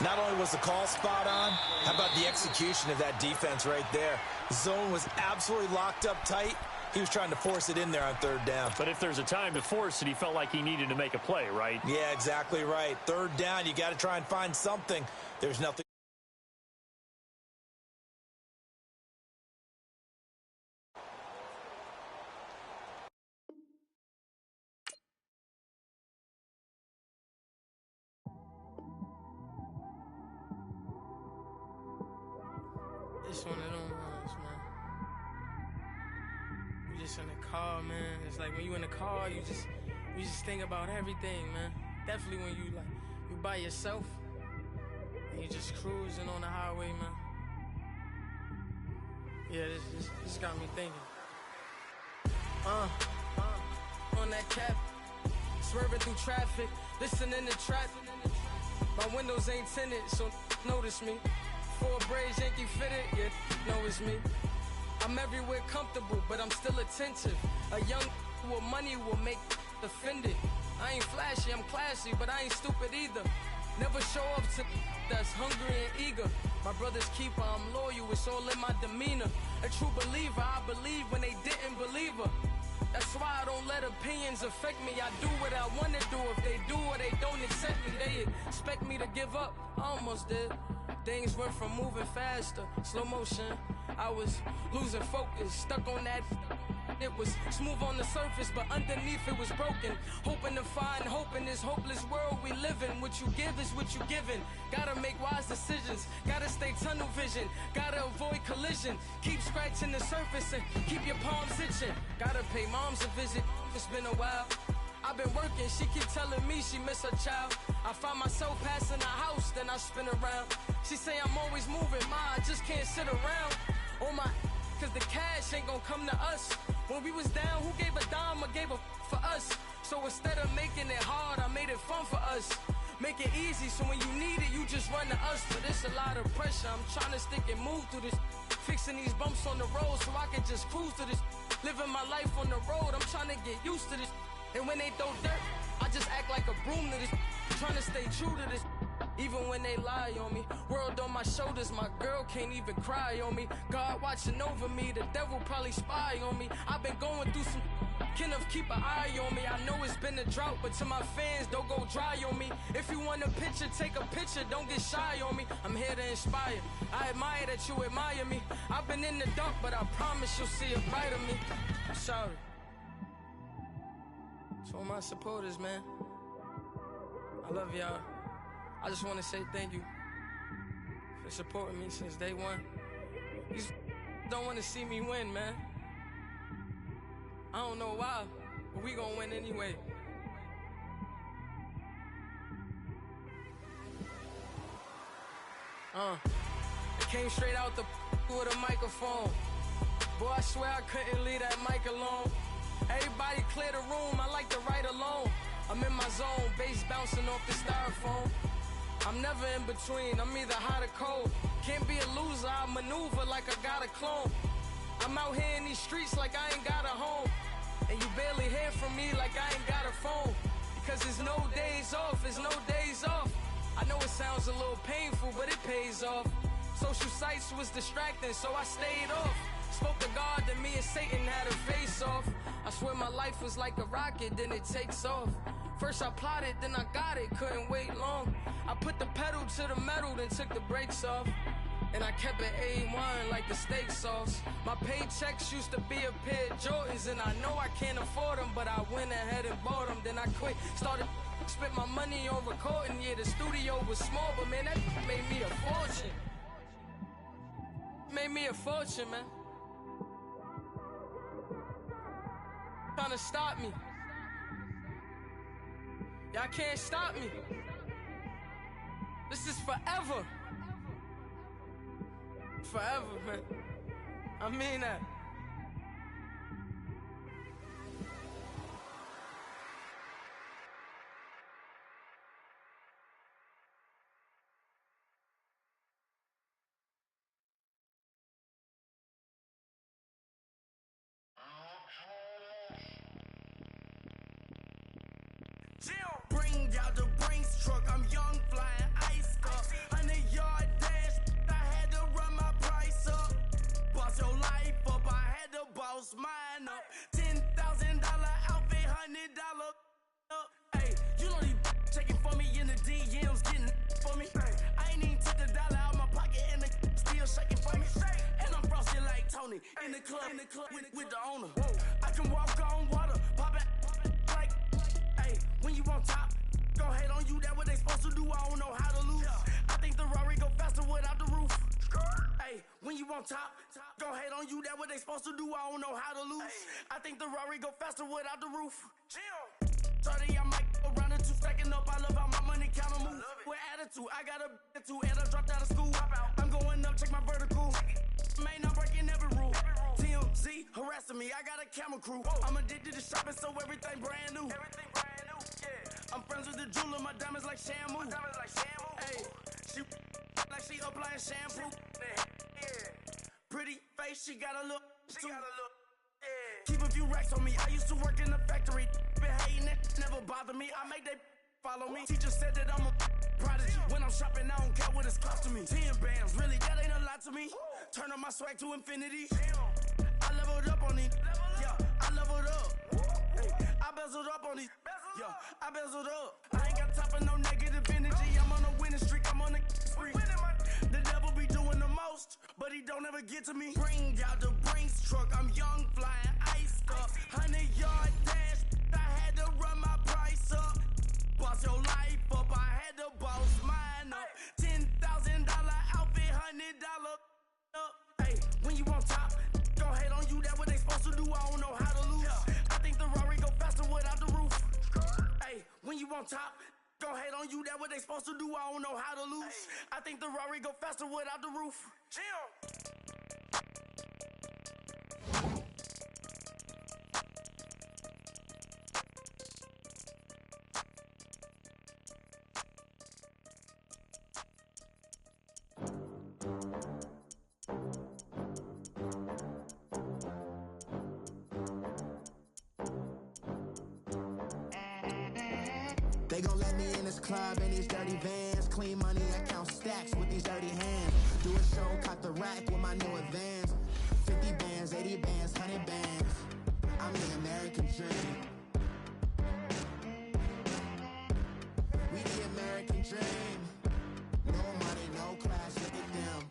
Not only was the call spot on, how about the execution of that defense right there? The zone was absolutely locked up tight. He was trying to force it in there on third down. But if there's a time to force it, he felt like he needed to make a play, right? Yeah, exactly right. Third down, you got to try and find something. There's nothing. It's one of them ones, man. You just in the car, man. It's like when you in the car, you just think about everything, man. Definitely when you by yourself and you just cruising on the highway, man. Yeah, this got me thinking. On that cap, swerving through traffic, listening to trap. My windows ain't tinted, so notice me. Four braids, Yankee fitted, yeah, know it's me. I'm everywhere comfortable, but I'm still attentive. A young with money will make offended. I ain't flashy, I'm classy, but I ain't stupid either. Never show up to that's hungry and eager. My brother's keeper, I'm loyal, it's all in my demeanor. A true believer, I believe when they didn't believe her. That's why I don't let opinions affect me. I do what I want to do. If they do or they don't accept me, they expect me to give up. I almost did. Things went from moving faster, slow motion. I was losing focus, stuck on that. It was smooth on the surface, but underneath it was broken. Hoping to find hope in this hopeless world we live in. What you give is what you given. Gotta make wise decisions. Gotta stay tunnel vision. Gotta avoid collision. Keep scratching the surface and keep your palms itching. Gotta pay moms a visit. It's been a while. I've been working, she keep telling me she miss her child. I find myself passing the house, then I spin around. She say I'm always moving, I just can't sit around. Oh my, cause the cash ain't gonna come to us. When we was down, who gave a dime or gave a for us? So instead of making it hard, I made it fun for us. Make it easy, so when you need it, you just run to us. But it's a lot of pressure, I'm trying to stick and move through this. Fixing these bumps on the road so I can just cruise to this. Living my life on the road, I'm trying to get used to this. And when they throw dirt, I just act like a broom to this. Trying to stay true to this. Even when they lie on me. World on my shoulders, my girl can't even cry on me. God watching over me, the devil probably spy on me. I've been going through some Kenneth, keep an eye on me. I know it's been a drought, but to my fans, don't go dry on me. If you want a picture, take a picture, don't get shy on me. I'm here to inspire. I admire that you admire me. I've been in the dark, but I promise you'll see a brighter me. I'm sorry. To all my supporters, man, I love y'all. I just want to say thank you for supporting me since day one. You don't want to see me win, man. I don't know why, but we gonna win anyway. It came straight out the with a microphone. Boy, I swear I couldn't leave that mic alone. Everybody clear the room, I like to write alone. I'm in my zone, bass bouncing off the styrofoam. I'm never in between, I'm either hot or cold. Can't be a loser, I maneuver like I got a clone. I'm out here in these streets like I ain't got a home. And you barely hear from me like I ain't got a phone. Because there's no days off, there's no days off. I know it sounds a little painful, but it pays off. Social sites was distracting, so I stayed off. Spoke to God, then me and Satan had a face off. I swear my life was like a rocket, then it takes off. First I plotted, then I got it, couldn't wait long. I put the pedal to the metal, then took the brakes off. And I kept it A1 like the steak sauce. My paychecks used to be a pair of Jordans, and I know I can't afford them, but I went ahead and bought them. Then I quit, spent my money on recording. Yeah, the studio was small, but man, that made me a fortune. Made me a fortune, man. Trying to stop me. Y'all can't stop me. This is forever. Forever, man. I mean that. Bring out the Brinks truck, I'm young, flying ice up. 100-yard dash, I had to run my price up. Boss your life up, I had to boss mine up. $10,000 outfit, $100 up. Hey, you know these checking for me in the DMs, getting for me. I ain't even took the dollar out my pocket and the still shaking for me. And I'm frosted like Tony in the club with the owner. I can walk on water, pop it like, hey, when you on top, go ahead on you, that what they supposed to do, I don't know how to lose. I think the Rari go faster without the roof. Hey, when you on top, go ahead on you, that what they supposed to do, I don't know how to lose. I think the Rari go faster without the roof. 30, I might go round and two, stacking up, I love how my money counter move. With attitude, I got a attitude, and I dropped out of school. I'm going up, check my vertical. Man, I'm breaking every rule. TMZ harassing me, I got a camera crew. I'm addicted to shopping, so everything brand new. I'm friends with the jeweler, my diamonds like Shamu. Hey, she like she applying shampoo. Pretty face, she got a look. Keep a few racks on me. I used to work in the factory. Been hating it, never bother me. I make they follow me. Teacher said that I'm a prodigy. When I'm shopping, I don't care what it's costing me. 10 bands, really, that ain't a lot to me. Turn up my swag to infinity. I leveled up on these. Yeah, I leveled up. Hey, I bezeled up on these. Yeah, I bezeled up. I ain't got time for no negative energy. I'm on a winning streak. I'm on a spree. The devil be doing the most, but he don't ever get to me. Bring out the Brinks truck. I'm young, flying ice up. 100-yard dash. I had to run my price up. Boss your life up. I had to boss mine up. $10,000 outfit, $100 up. Hey, when you on top, go ahead on you. That what they supposed to do. I don't know how to lose. I think the Rari go faster without the roof. Hey, when you on top, go ahead on you. That what they supposed to do. I don't know how to lose. I think the Rari go faster without the roof. They gon' let me in this club in these dirty vans. Clean money, I count stacks with these dirty hands. Do a show, cut the rack with my new advance. 50 bands, 80 bands, 100 bands. I'm the American dream. We the American dream. No money, no class, look at them.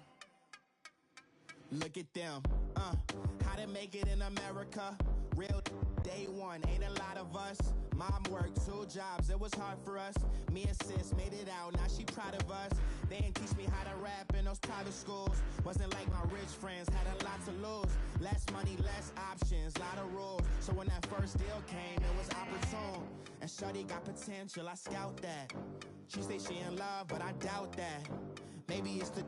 Look at them, how to make it in America. Real day one, ain't a lot of us. Mom worked 2 jobs, it was hard for us. Me and sis made it out, now she proud of us. They didn't teach me how to rap in those private schools. Wasn't like my rich friends, had a lot to lose. Less money, less options, lot of rules. So when that first deal came, it was opportune. And shawty got potential, I scout that. She say she in love, but I doubt that. Maybe it's the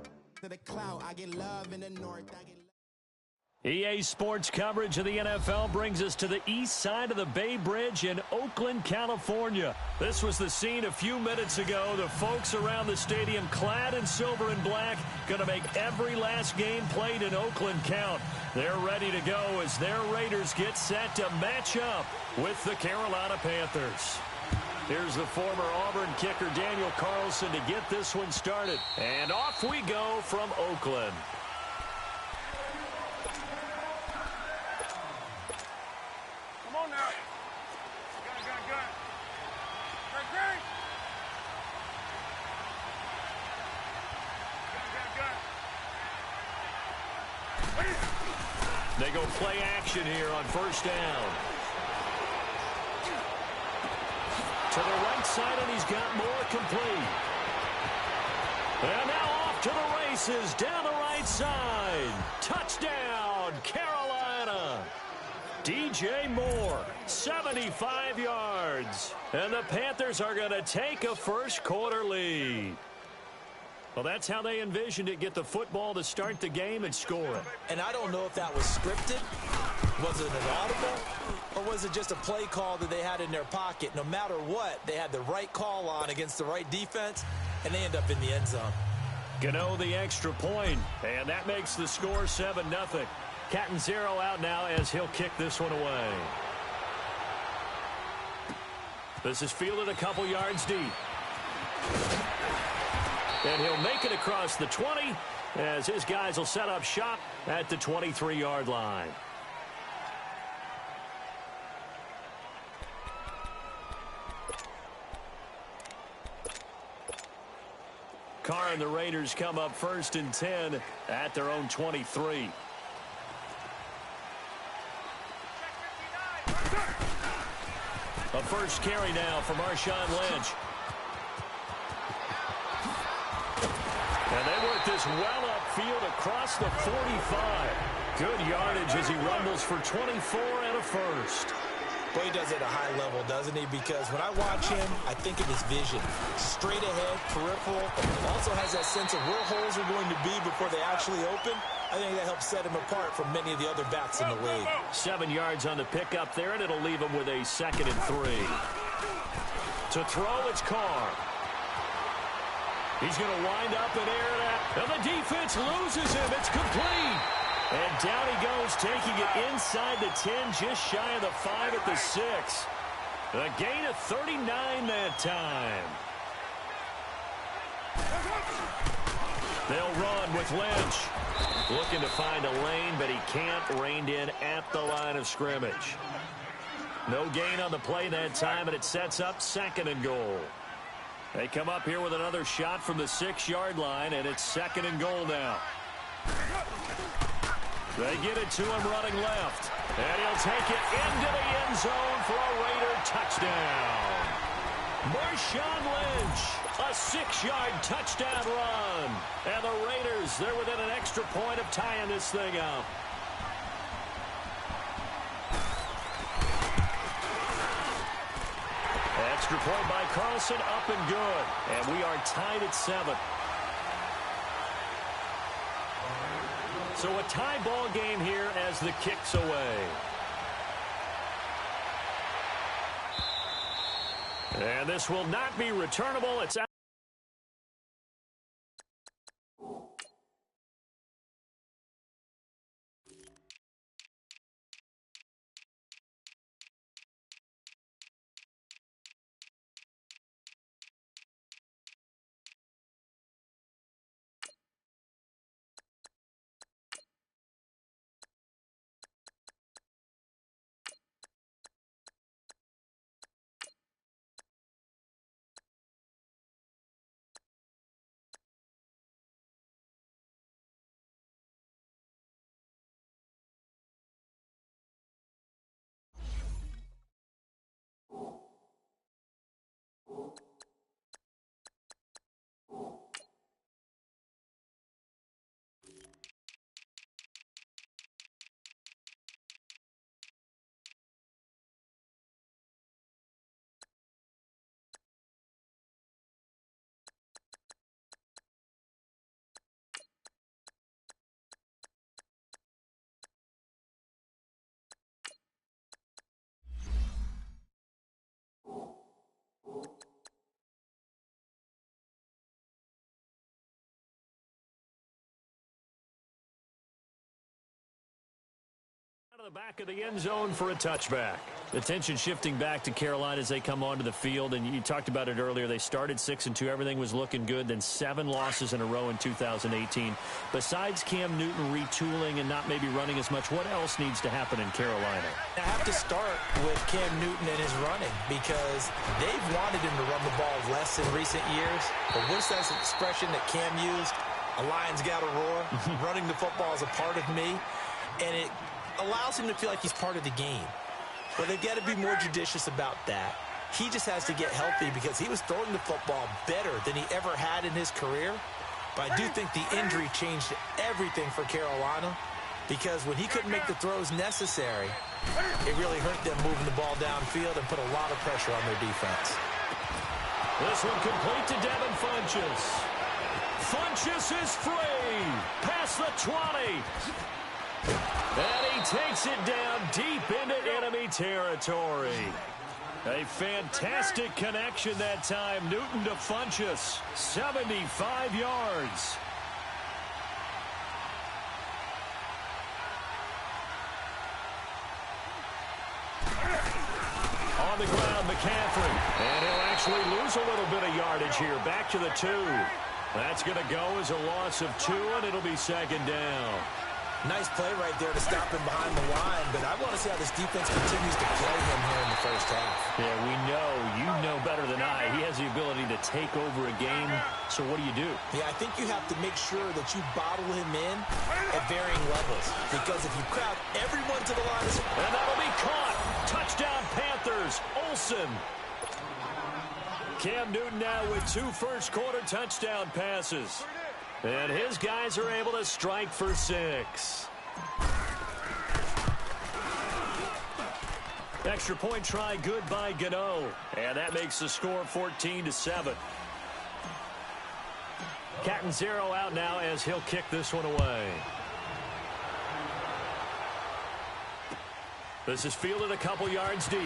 clout, I get love in the north, I get EA Sports coverage of the NFL brings us to the east side of the Bay Bridge in Oakland, California. This was the scene a few minutes ago. The folks around the stadium clad in silver and black going to make every last game played in Oakland count. They're ready to go as their Raiders get set to match up with the Carolina Panthers. Here's the former Auburn kicker Daniel Carlson to get this one started. And off we go from Oakland. They go play action here on first down. To the right side, and he's got more complete. And now off to the races, down the right side. Touchdown, Carolina. DJ Moore, 75 yards. And the Panthers are going to take a first-quarter lead. Well, that's how they envisioned it, get the football to start the game and score it. And I don't know if that was scripted. Was it an audible? Or was it just a play call that they had in their pocket? No matter what, they had the right call on against the right defense, and they end up in the end zone. Gano the extra point, and that makes the score 7-0. Cat and zero out now as he'll kick this one away. This is fielded a couple yards deep. And he'll make it across the 20 as his guys will set up shop at the 23-yard line. Carr and the Raiders come up 1st and 10 at their own 23. A first carry now for Marshawn Lynch. And they work this well upfield across the 45. Good yardage as he rumbles for 24 and a first. Well, he does it at a high level, doesn't he? Because when I watch him, I think of his vision. Straight ahead, peripheral. Also has that sense of where holes are going to be before they actually open. I think that helps set him apart from many of the other backs in the league. 7 yards on the pickup there, and it'll leave him with a 2nd and 3. To throw, it's Carr. He's going to wind up and air it out. And the defense loses him. It's complete. And down he goes, taking it inside the 10, just shy of the 5 at the 6. A gain of 39 that time. They'll run with Lynch. Looking to find a lane, but he can't. Reined in at the line of scrimmage. No gain on the play that time, and it sets up 2nd and goal. They come up here with another shot from the 6-yard line, and it's 2nd and goal now. They get it to him running left. And he'll take it into the end zone for a Raider touchdown. Marshawn Lynch, a 6-yard touchdown run. And the Raiders, they're within an extra point of tying this thing up. Extra point by Carlson, up and good. And we are tied at 7. So a tie ball game here as the kick's away. And this will not be returnable. It's out. Out of the back of the end zone for a touchback. Attention shifting back to Carolina as they come onto the field, and you talked about it earlier. They started 6-2. Everything was looking good. Then 7 losses in a row in 2018. Besides Cam Newton retooling and not maybe running as much, what else needs to happen in Carolina? I have to start with Cam Newton and his running because they've wanted him to run the ball less in recent years. But what's that expression that Cam used? A lion's got to roar. Running the football is a part of me. And it allows him to feel like he's part of the game. Well, they've got to be more judicious about that. He just has to get healthy because he was throwing the football better than he ever had in his career. But I do think the injury changed everything for Carolina, because when he couldn't make the throws necessary, it really hurt them moving the ball downfield and put a lot of pressure on their defense. This one complete to Devin Funchess. Funchess is free. Past the 20. And he takes it down deep into enemy territory. A fantastic connection that time. Newton to Funchess. 75 yards. On the ground, McCaffrey. And he'll actually lose a little bit of yardage here. Back to the 2. That's going to go as a loss of 2, and it'll be second down. Nice play right there to stop him behind the line, but I want to see how this defense continues to play him here in the first half. Yeah, you know better than I. He has the ability to take over a game, so what do? Yeah, I think you have to make sure that you bottle him in at varying levels, because if you crowd everyone to the line... And that'll be caught. Touchdown, Panthers. Olsen. Cam Newton now with 2 first-quarter touchdown passes. And his guys are able to strike for 6. Extra point try good by Gano. And that makes the score 14-7. Catanzaro out now as he'll kick this one away. This is fielded a couple yards deep.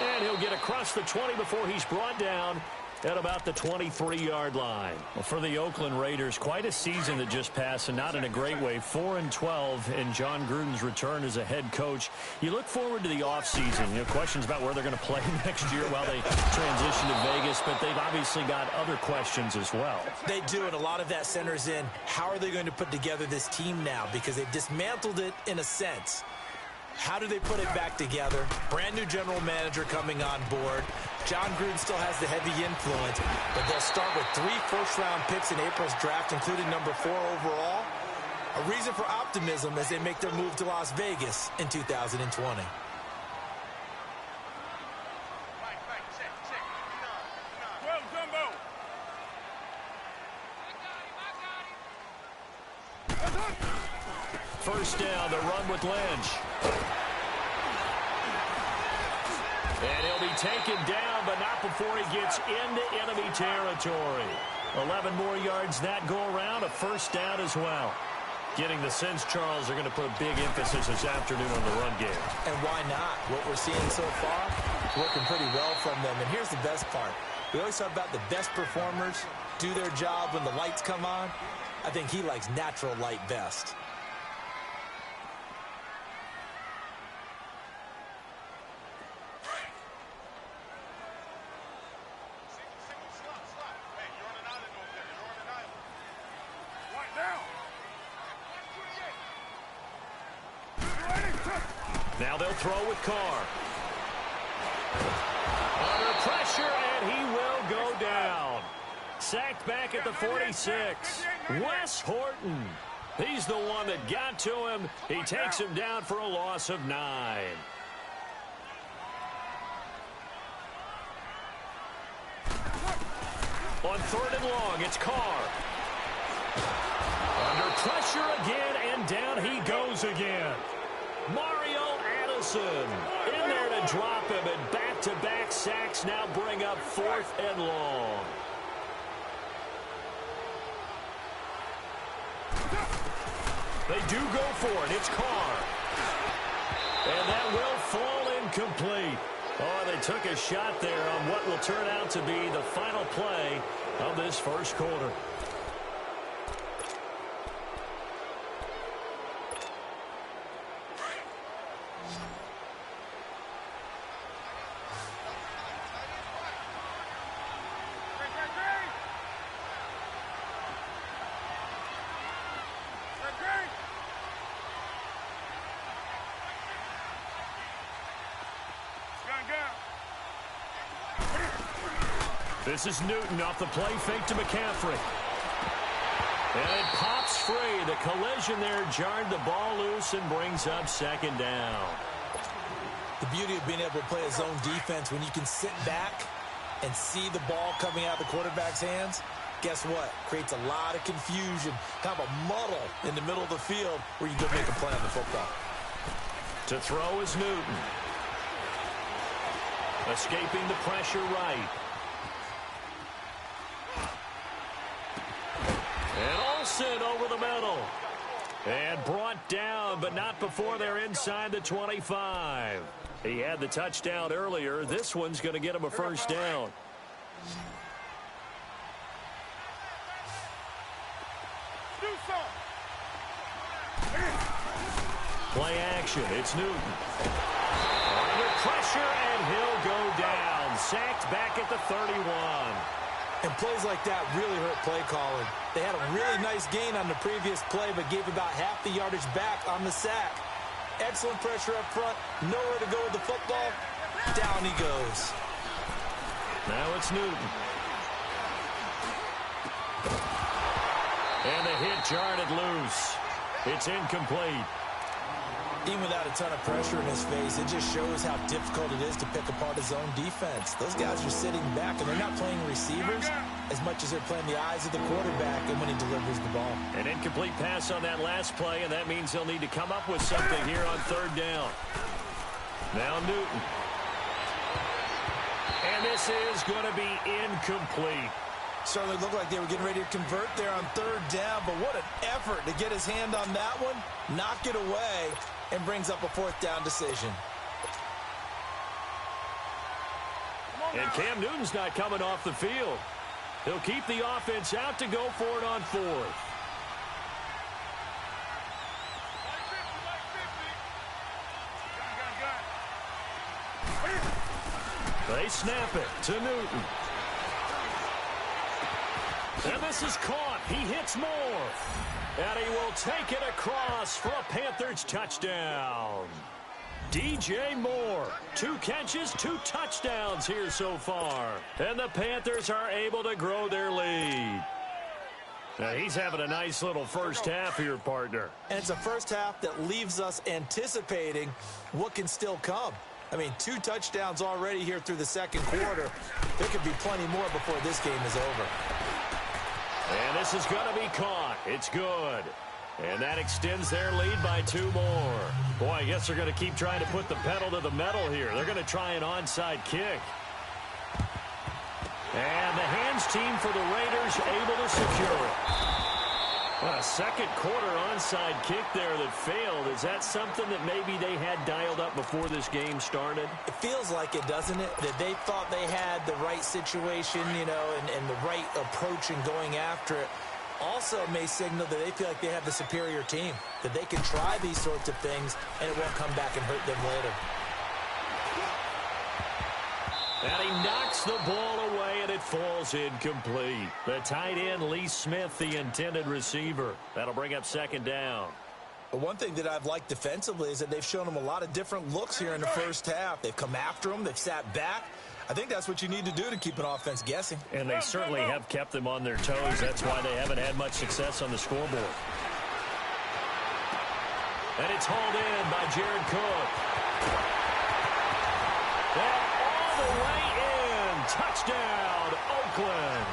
And he'll get across the 20 before he's brought down at about the 23-yard line. Well, for the Oakland Raiders, quite a season that just passed, and not in a great way. 4-12 in John Gruden's return as a head coach. You look forward to the offseason. Questions about where they're going to play next year while they transition to Vegas, but they've obviously got other questions as well. They do, and a lot of that centers in how are they going to put together this team now, because they've dismantled it in a sense. How do they put it back together? Brand new general manager coming on board. John Gruden still has the heavy influence, but they'll start with 3 first-round picks in April's draft, including number 4 overall. A reason for optimism as they make their move to Las Vegas in 2020. First down, the run with Lynch. And he'll be taken down, but not before he gets into enemy territory. 11 more yards that go around, a first down as well. Getting the sense, Charles, are going to put a big emphasis this afternoon on the run game. And why not? What we're seeing so far is working pretty well from them. And here's the best part. We always talk about the best performers do their job when the lights come on. I think he likes natural light best. Now they'll throw with Carr. Under pressure, and he will go down. Sacked back at the 46. Wes Horton. He's the one that got to him. He takes him down for a loss of 9. On 3rd and long, it's Carr. Under pressure again, and down he goes again. Mario Addison in there to drop him, and back-to-back sacks now bring up 4th and long. They do go for it. It's Carr. And that will fall incomplete. Oh, they took a shot there on what will turn out to be the final play of this first quarter. This is Newton off the play fake to McCaffrey. And it pops free. The collision there jarred the ball loose and brings up second down. The beauty of being able to play a zone defense when you can sit back and see the ball coming out of the quarterback's hands, guess what? Creates a lot of confusion, kind of a muddle in the middle of the field where you go make a play on the football. To throw is Newton. Escaping the pressure right. And Olsen over the middle. And brought down, but not before they're inside the 25. He had the touchdown earlier. This one's going to get him a first down. Play action. It's Newton. Under pressure, and he'll go down. Sacked back at the 31. And plays like that really hurt play calling. They had a really nice gain on the previous play, but gave about half the yardage back on the sack. Excellent pressure up front. Nowhere to go with the football. Down he goes. Now it's Newton. And the hit jarred it loose. It's incomplete. Even without a ton of pressure in his face, it just shows how difficult it is to pick apart his own defense. Those guys are sitting back, and they're not playing receivers as much as they're playing the eyes of the quarterback and when he delivers the ball. An incomplete pass on that last play, and that means they'll need to come up with something here on third down. Now Newton. And this is going to be incomplete. Certainly looked like they were getting ready to convert there on third down, but what an effort to get his hand on that one, knock it away, and brings up a fourth down decision. And Cam Newton's not coming off the field. He'll keep the offense out to go for it on fourth. They snap it to Newton. And this is caught. He hits Moore. And he will take it across for a Panthers touchdown. DJ Moore, 2 catches, 2 touchdowns here so far. And the Panthers are able to grow their lead. Now he's having a nice little first half here, partner. And it's a first half that leaves us anticipating what can still come. I mean, 2 touchdowns already here through the second quarter. There could be plenty more before this game is over. And this is going to be caught. It's good. And that extends their lead by 2 more. Boy, I guess they're going to keep trying to put the pedal to the metal here. They're going to try an onside kick. And the hands team for the Raiders able to secure it. Well, a second quarter onside kick there that failed. Is that something that maybe they had dialed up before this game started? It feels like it, doesn't it? That they thought they had the right situation, you know, and the right approach in going after it. Also may signal that they feel like they have the superior team, that they can try these sorts of things and it won't come back and hurt them later. And he knocks the ball away, and it falls incomplete. The tight end, Lee Smith, the intended receiver. That'll bring up second down. But one thing that I've liked defensively is that they've shown him a lot of different looks here in the first half. They've come after him. They've sat back. I think that's what you need to do to keep an offense guessing. And they certainly have kept them on their toes. That's why they haven't had much success on the scoreboard. And it's hauled in by Jared Cook. And all the way in. Touchdown, Oakland.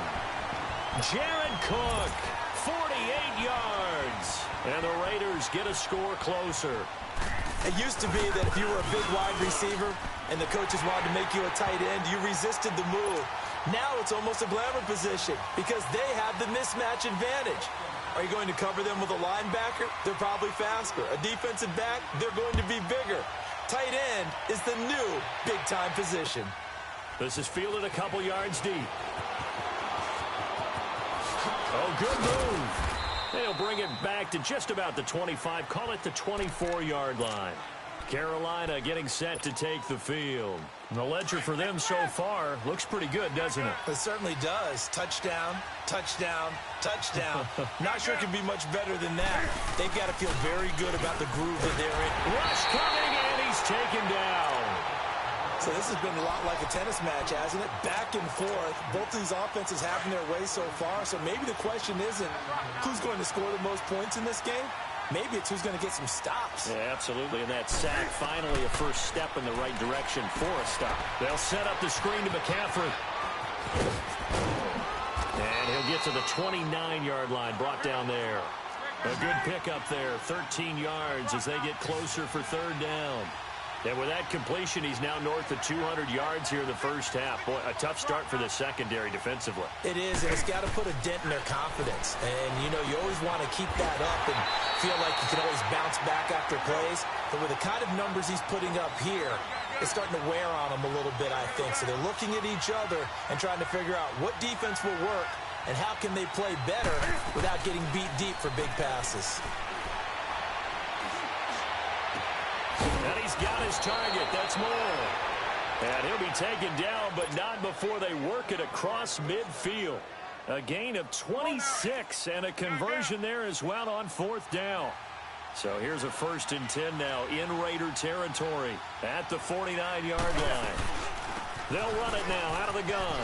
Jared Cook, 48 yards. And the Raiders get a score closer. It used to be that if you were a big wide receiver and the coaches wanted to make you a tight end, you resisted the move. Now it's almost a glamour position because they have the mismatch advantage. Are you going to cover them with a linebacker? They're probably faster. A defensive back? They're going to be bigger. Tight end is the new big-time position. This is fielded a couple yards deep. Oh, good move. They'll bring it back to just about the 25. Call it the 24-yard line. Carolina getting set to take the field. And the ledger for them so far looks pretty good, doesn't it? It certainly does. Touchdown, touchdown, touchdown. Not sure it can be much better than that. They've got to feel very good about the groove that they're in. Rush coming, and he's taken down. So this has been a lot like a tennis match, hasn't it? Back and forth. Both of these offenses having their way so far. So maybe the question isn't who's going to score the most points in this game. Maybe it's who's going to get some stops. Yeah, absolutely. And that sack, finally a first step in the right direction for a stop. They'll set up the screen to McCaffrey. And he'll get to the 29-yard line, brought down there. A good pickup there, 13 yards as they get closer for third down. And with that completion, he's now north of 200 yards here in the first half. Boy, a tough start for the secondary defensively. It is, and it's got to put a dent in their confidence. And, you know, you always want to keep that up and feel like you can always bounce back after plays. But with the kind of numbers he's putting up here, it's starting to wear on them a little bit, I think. So they're looking at each other and trying to figure out what defense will work and how can they play better without getting beat deep for big passes. And he's got his target. That's Moore. And he'll be taken down, but not before they work it across midfield. A gain of 26 and a conversion there as well on fourth down. So here's a 1st and 10 now in Raider territory at the 49-yard line. They'll run it now out of the gun.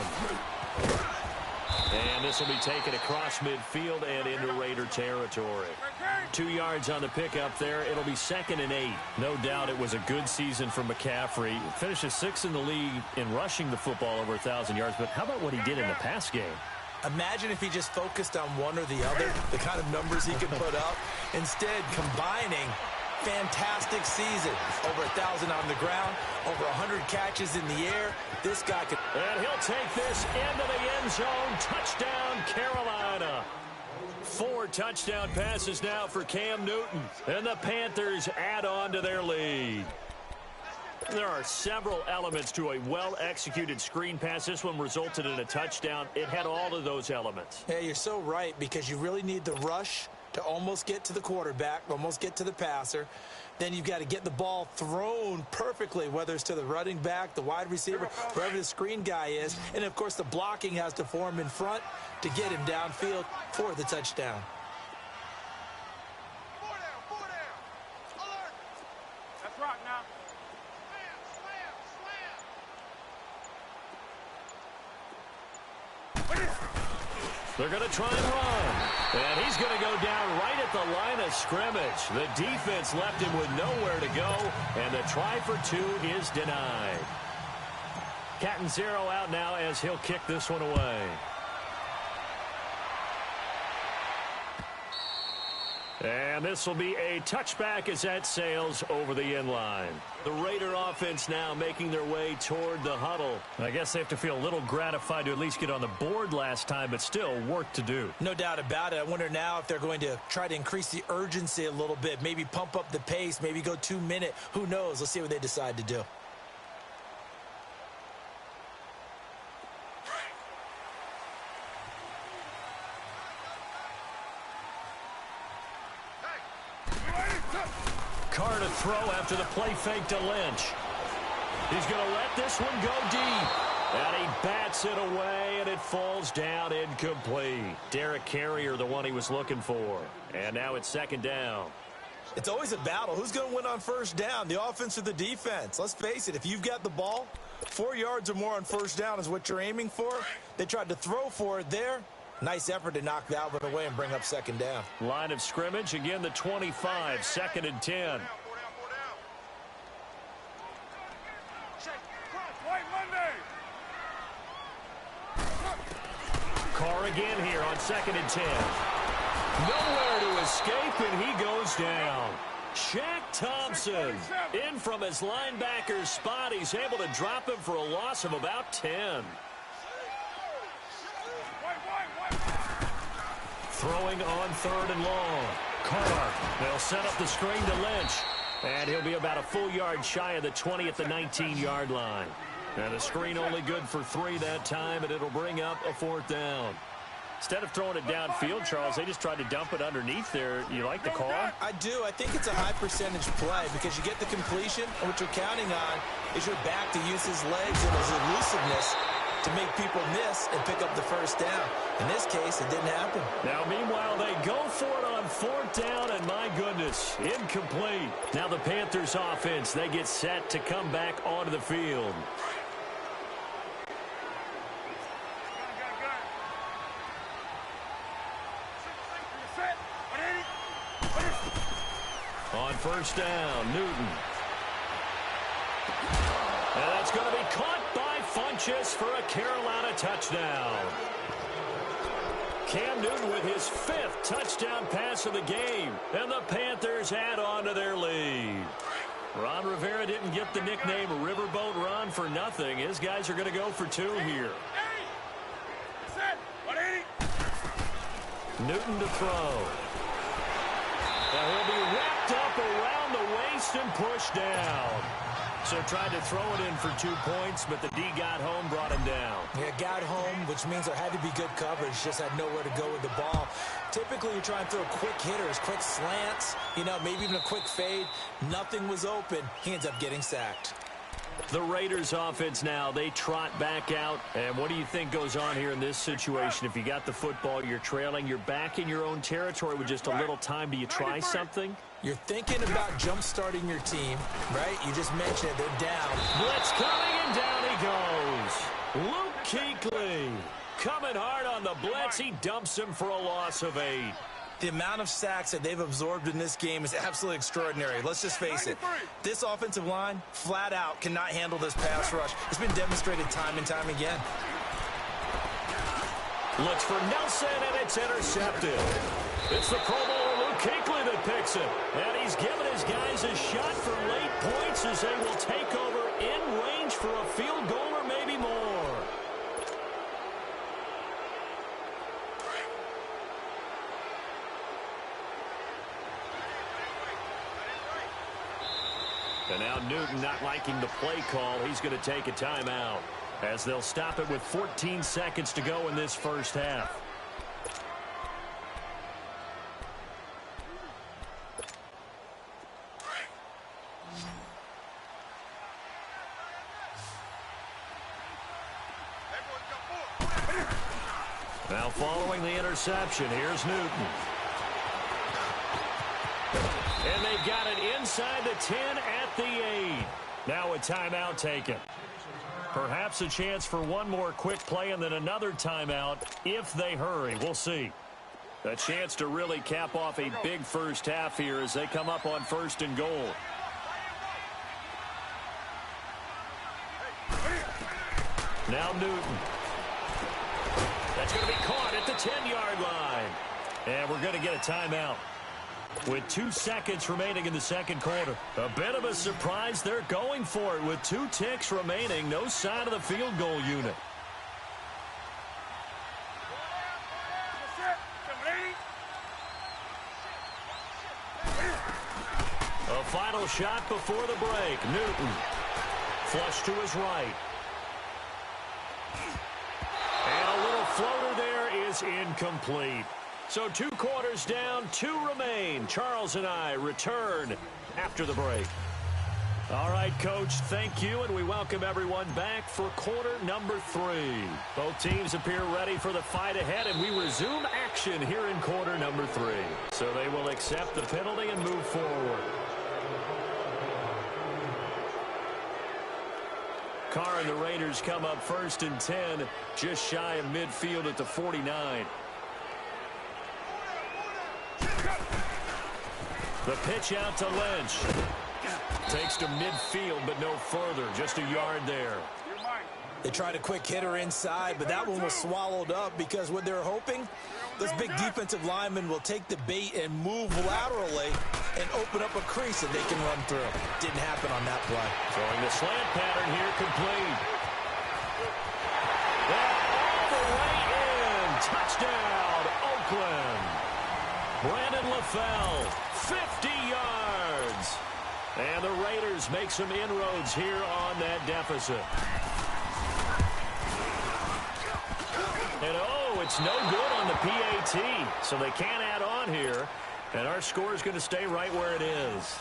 And this will be taken across midfield and into Raider territory. 2 yards on the pickup there. It'll be 2nd and 8. No doubt it was a good season for McCaffrey. Finishes 6th in the league in rushing the football over 1,000 yards. But how about what he did in the pass game? Imagine if he just focused on one or the other, the kind of numbers he could put up. Instead, combining fantastic season. Over 1,000 on the ground, over 100 catches in the air. This guy could... And he'll take this into the end zone. Touchdown, Carolina. 4 touchdown passes now for Cam Newton. And the Panthers add on to their lead. There are several elements to a well-executed screen pass. This one resulted in a touchdown. It had all of those elements. Yeah, you're so right, because you really need the rush to almost get to the quarterback, almost get to the passer. Then you've got to get the ball thrown perfectly, whether it's to the running back, the wide receiver, wherever the screen guy is. And, of course, the blocking has to form in front to get him downfield for the touchdown. That's right now. They're going to try and run. And he's going to go down right at the line of scrimmage. The defense left him with nowhere to go, and the try for 2 is denied. Catanzaro out now as he'll kick this one away. And this will be a touchback as that sails over the end line. The Raider offense now making their way toward the huddle. I guess they have to feel a little gratified to at least get on the board last time, but still work to do. No doubt about it. I wonder now if they're going to try to increase the urgency a little bit, maybe pump up the pace, maybe go 2-minute. Who knows? Let's see what they decide to do. Carr to throw after the play fake to Lynch. He's going to let this one go deep. And he bats it away, and it falls down incomplete. Derek Carrier, the one he was looking for. And now it's 2nd down. It's always a battle. Who's going to win on first down, the offense or the defense? Let's face it, if you've got the ball, 4 yards or more on first down is what you're aiming for. They tried to throw for it there. Nice effort to knock that one away and bring up 2nd down. Line of scrimmage, again the 25, 2nd and 10. Carr again here on 2nd and 10. Nowhere to escape, and he goes down. Shaq Thompson in from his linebacker's spot. He's able to drop him for a loss of about 10. Throwing on 3rd and long. Carr, they'll set up the screen to Lynch. And he'll be about a full yard shy of the 20 at the 19-yard line. And the screen only good for 3 that time, and it'll bring up a 4th down. Instead of throwing it downfield, Charles, they just tried to dump it underneath there. You like the call? I do. I think it's a high percentage play because you get the completion, and what you're counting on is your back to use his legs and his elusiveness to make people miss and pick up the first down. In this case, it didn't happen. Now, meanwhile, they go for it on 4th down, and my goodness, incomplete. Now the Panthers offense, they get set to come back onto the field. On 1st down, Newton. And that's going to be caught by Funchess for a Carolina touchdown. Cam Newton with his 5th touchdown pass of the game. And the Panthers add on to their lead. Ron Rivera didn't get the nickname Riverboat Ron for nothing. His guys are going to go for 2 here. Newton to throw. Now he'll be wrapped up around the waist and pushed down. So tried to throw it in for 2 points, but the D got home, brought him down. Yeah, got home, which means there had to be good coverage. Just had nowhere to go with the ball. Typically, you try and throw quick hitters, quick slants, maybe even a quick fade. Nothing was open. He ends up getting sacked. The Raiders offense now, they trot back out. And what do you think goes on here in this situation? If you got the football, you're trailing, you're back in your own territory with just a little time. Do you try something? You're thinking about jump-starting your team, right? You just mentioned it. They're down. Blitz coming, and down he goes. Luke Kuechly coming hard on the blitz. He dumps him for a loss of 8. The amount of sacks that they've absorbed in this game is absolutely extraordinary. Let's just face it. This offensive line, flat out, cannot handle this pass rush. It's been demonstrated time and time again. Looks for Nelson, and it's intercepted. It's the Pro Bowler Luke Kuechly that picks it. And he's given his guys a shot for late points as they will take over in range for a field goal or maybe more. And now Newton not liking the play call. He's going to take a timeout as they'll stop it with 14 seconds to go in this first half. Now following the interception, here's Newton. And they've got it inside the 10 at the 8. Now a timeout taken. Perhaps a chance for one more quick play and then another timeout if they hurry. We'll see. A chance to really cap off a big first half here as they come up on 1st and goal. Now Newton. That's going to be caught at the 10-yard line. And we're going to get a timeout with 2 seconds remaining in the second quarter. A bit of a surprise. They're going for it with 2 ticks remaining. No sign of the field goal unit. A final shot before the break. Newton. Flush to his right. And a little floater there is incomplete. So 2 quarters down, 2 remain. Charles and I return after the break. All right, Coach, thank you, and we welcome everyone back for quarter number 3. Both teams appear ready for the fight ahead, and we resume action here in quarter number 3. So they will accept the penalty and move forward. Carr and the Raiders come up 1st and 10, just shy of midfield at the 49. The pitch out to Lynch. Takes to midfield, but no further. Just a yard there. They tried a quick hitter inside, but that one was swallowed up because what they're hoping, this big defensive lineman will take the bait and move laterally and open up a crease that they can run through. Didn't happen on that play. Throwing the slant pattern here complete. All the way in. Touchdown, Oakland. Brandon LaFell, 50 yards. And the Raiders make some inroads here on that deficit. And it's no good on the PAT. So they can't add on here. And our score is going to stay right where it is.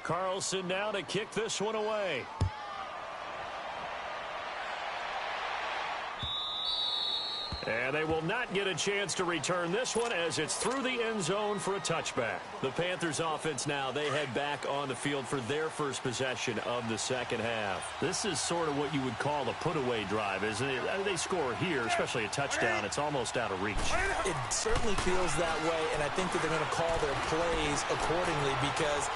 Carlson now to kick this one away. And they will not get a chance to return this one as it's through the end zone for a touchback. The Panthers offense now, they head back on the field for their first possession of the second half. This is sort of what you would call a put-away drive, isn't it? They score here, especially a touchdown. It's almost out of reach. It certainly feels that way, and I think that they're going to call their plays accordingly because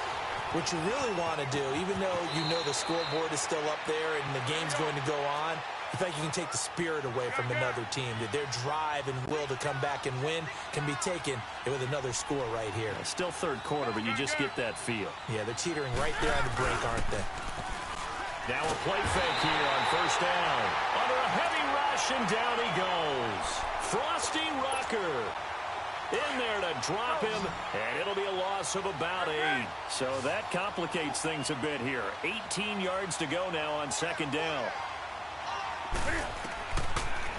what you really want to do, even though you know the scoreboard is still up there and the game's going to go on, I think you can take the spirit away from another team. That their drive and will to come back and win can be taken with another score right here. Still third quarter, but you just get that feel. Yeah, they're teetering right there on the break, aren't they? Now a play fake here on first down. Under a heavy rush, and down he goes. Frosty Rucker in there to drop him, and it'll be a loss of about 8. So that complicates things a bit here. 18 yards to go now on second down.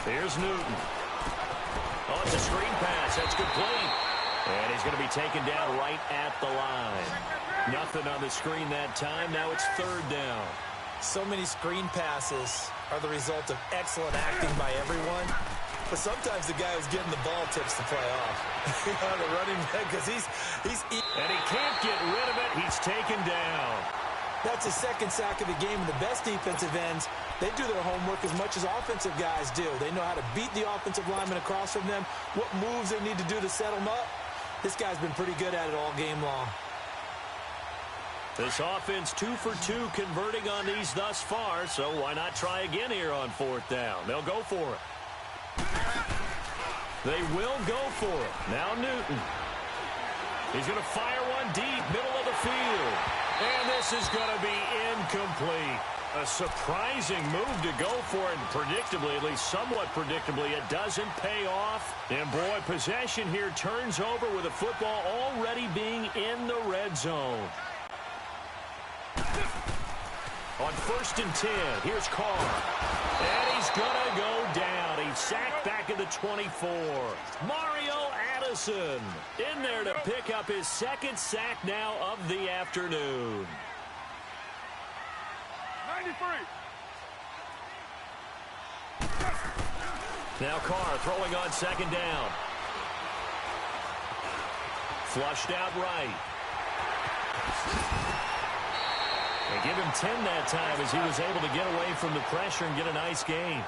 Here's Newton. Oh, it's a screen pass. That's complete. And he's going to be taken down right at the line. Nothing on the screen that time. Now it's third down. So many screen passes are the result of excellent acting by everyone. But sometimes the guy who's getting the ball tips the play off. The running back, because he's and he can't get rid of it. He's taken down. That's his second sack of the game, and the best defensive ends, they do their homework as much as offensive guys do. They know how to beat the offensive lineman across from them, what moves they need to do to set them up. This guy's been pretty good at it all game long. This offense 2 for 2 converting on these thus far, so why not try again here on fourth down? They'll go for it. They will go for it. Now Newton. He's going to fire one deep, middle of the field. And this is going to be incomplete. A surprising move to go for it. Predictably, at least somewhat predictably, it doesn't pay off. And boy, possession here turns over with the football already being in the red zone. On first and 10, here's Carr. And he's going to go down. He's sacked back at the 24. Mario Addison in there to pick up his second sack now of the afternoon. 93. Now Carr throwing on second down. Flushed out right. They give him 10 that time as he was able to get away from the pressure and get a nice gain.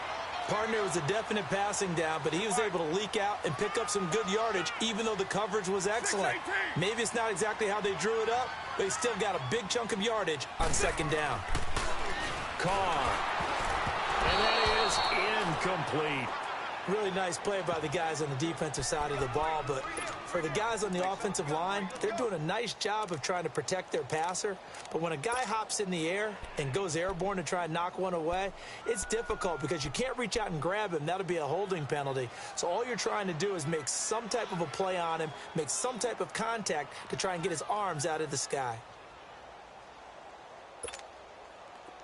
Partner was a definite passing down, but he was able to leak out and pick up some good yardage, even though the coverage was excellent. Maybe it's not exactly how they drew it up, but he still got a big chunk of yardage on second down. Carr. And that is incomplete. Really nice play by the guys on the defensive side of the ball, but for the guys on the offensive line, they're doing a nice job of trying to protect their passer. But when a guy hops in the air and goes airborne to try and knock one away, it's difficult because you can't reach out and grab him. That'll be a holding penalty. So all you're trying to do is make some type of a play on him, make some type of contact to try and get his arms out of the sky.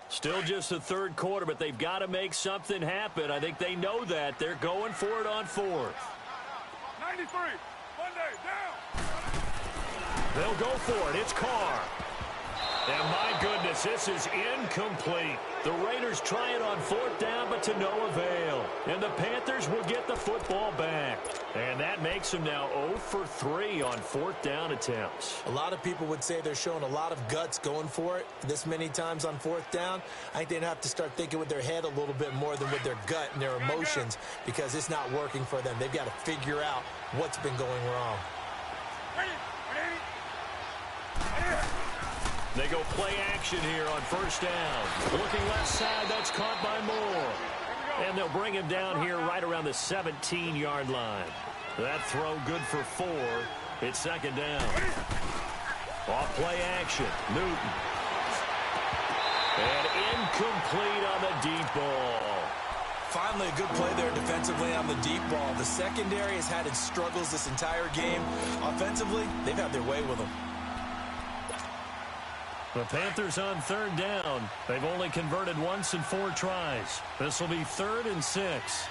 Still just the third quarter, but they've got to make something happen. I think they know that. They're going for it on fourth. 93. Monday, down. They'll go for it. It's Carr. And my goodness, this is incomplete. The Raiders try it on fourth down, but to no avail. And the Panthers will get the football back. And that makes them now 0 for 3 on fourth down attempts. A lot of people would say they're showing a lot of guts going for it this many times on fourth down. I think they'd have to start thinking with their head a little bit more than with their gut and their emotions because it's not working for them. They've got to figure out what's been going wrong. They go play action here on first down. Looking left side, that's caught by Moore. And they'll bring him down here right around the 17-yard line. That throw good for 4. It's second down. Off play action, Newton. And incomplete on the deep ball. Finally, a good play there defensively on the deep ball. The secondary has had its struggles this entire game. Offensively, they've had their way with them. The Panthers on third down. They've only converted once in 4 tries. This will be 3rd and 6.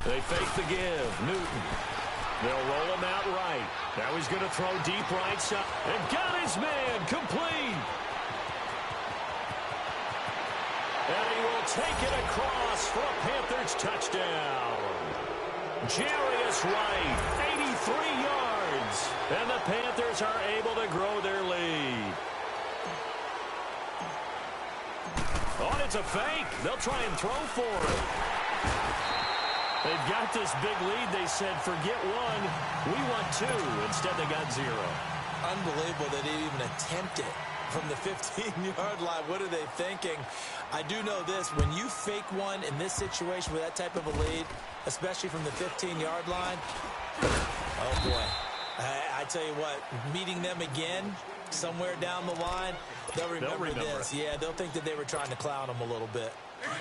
They fake the give. Newton. They'll roll him out right. Now he's going to throw deep right side. And got his man complete. And he will take it across for a Panthers touchdown. Jarius Wright, 83 yards. And the Panthers are able to grow their lead. Oh, it's a fake. They'll try and throw for it. They've got this big lead. They said, forget one. We want two. Instead, they got 0. Unbelievable that they even attempt it from the 15-yard line. What are they thinking? I do know this. When you fake one in this situation with that type of a lead, especially from the 15-yard line, oh, boy. I tell you what, meeting them again somewhere down the line, they'll remember this. Yeah, they'll think that they were trying to clown them a little bit.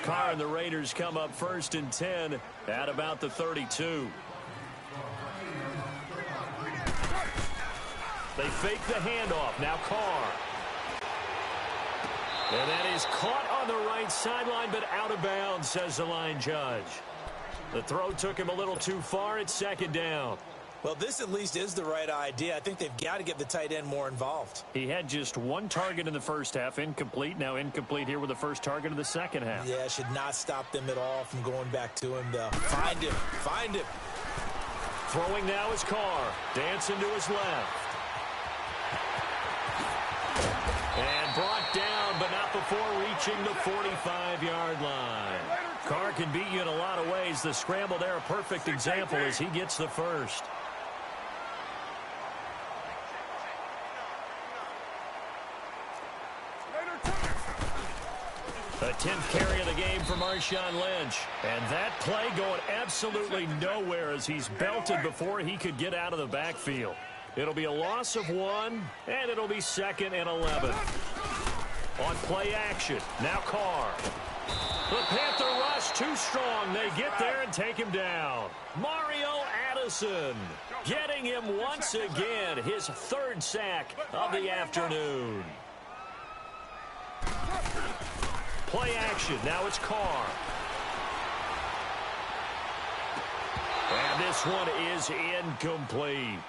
Carr and the Raiders come up 1st and 10 at about the 32. They fake the handoff. Now Carr. And that is caught on the right sideline, but out of bounds, says the line judge. The throw took him a little too far. It's 2nd down. Well, this at least is the right idea. I think they've got to get the tight end more involved. He had just 1 target in the first half, incomplete. Now incomplete here with the first target of the second half. Yeah, should not stop them at all from going back to him, though. Find him. Find him. Throwing now is Carr. Dancing to his left. And brought down, but not before reaching the 45-yard line. Carr can beat you in a lot of ways. The scramble there, a perfect example as he gets the first. The 10th carry of the game for Marshawn Lynch. And that play going absolutely nowhere as he's belted before he could get out of the backfield. It'll be a loss of 1, and it'll be 2nd and 11. On play action, now Carr. The Panther rush too strong. They get there and take him down. Mario Addison getting him once again, his 3rd sack of the afternoon. Play action, now it's Carr. And this one is incomplete.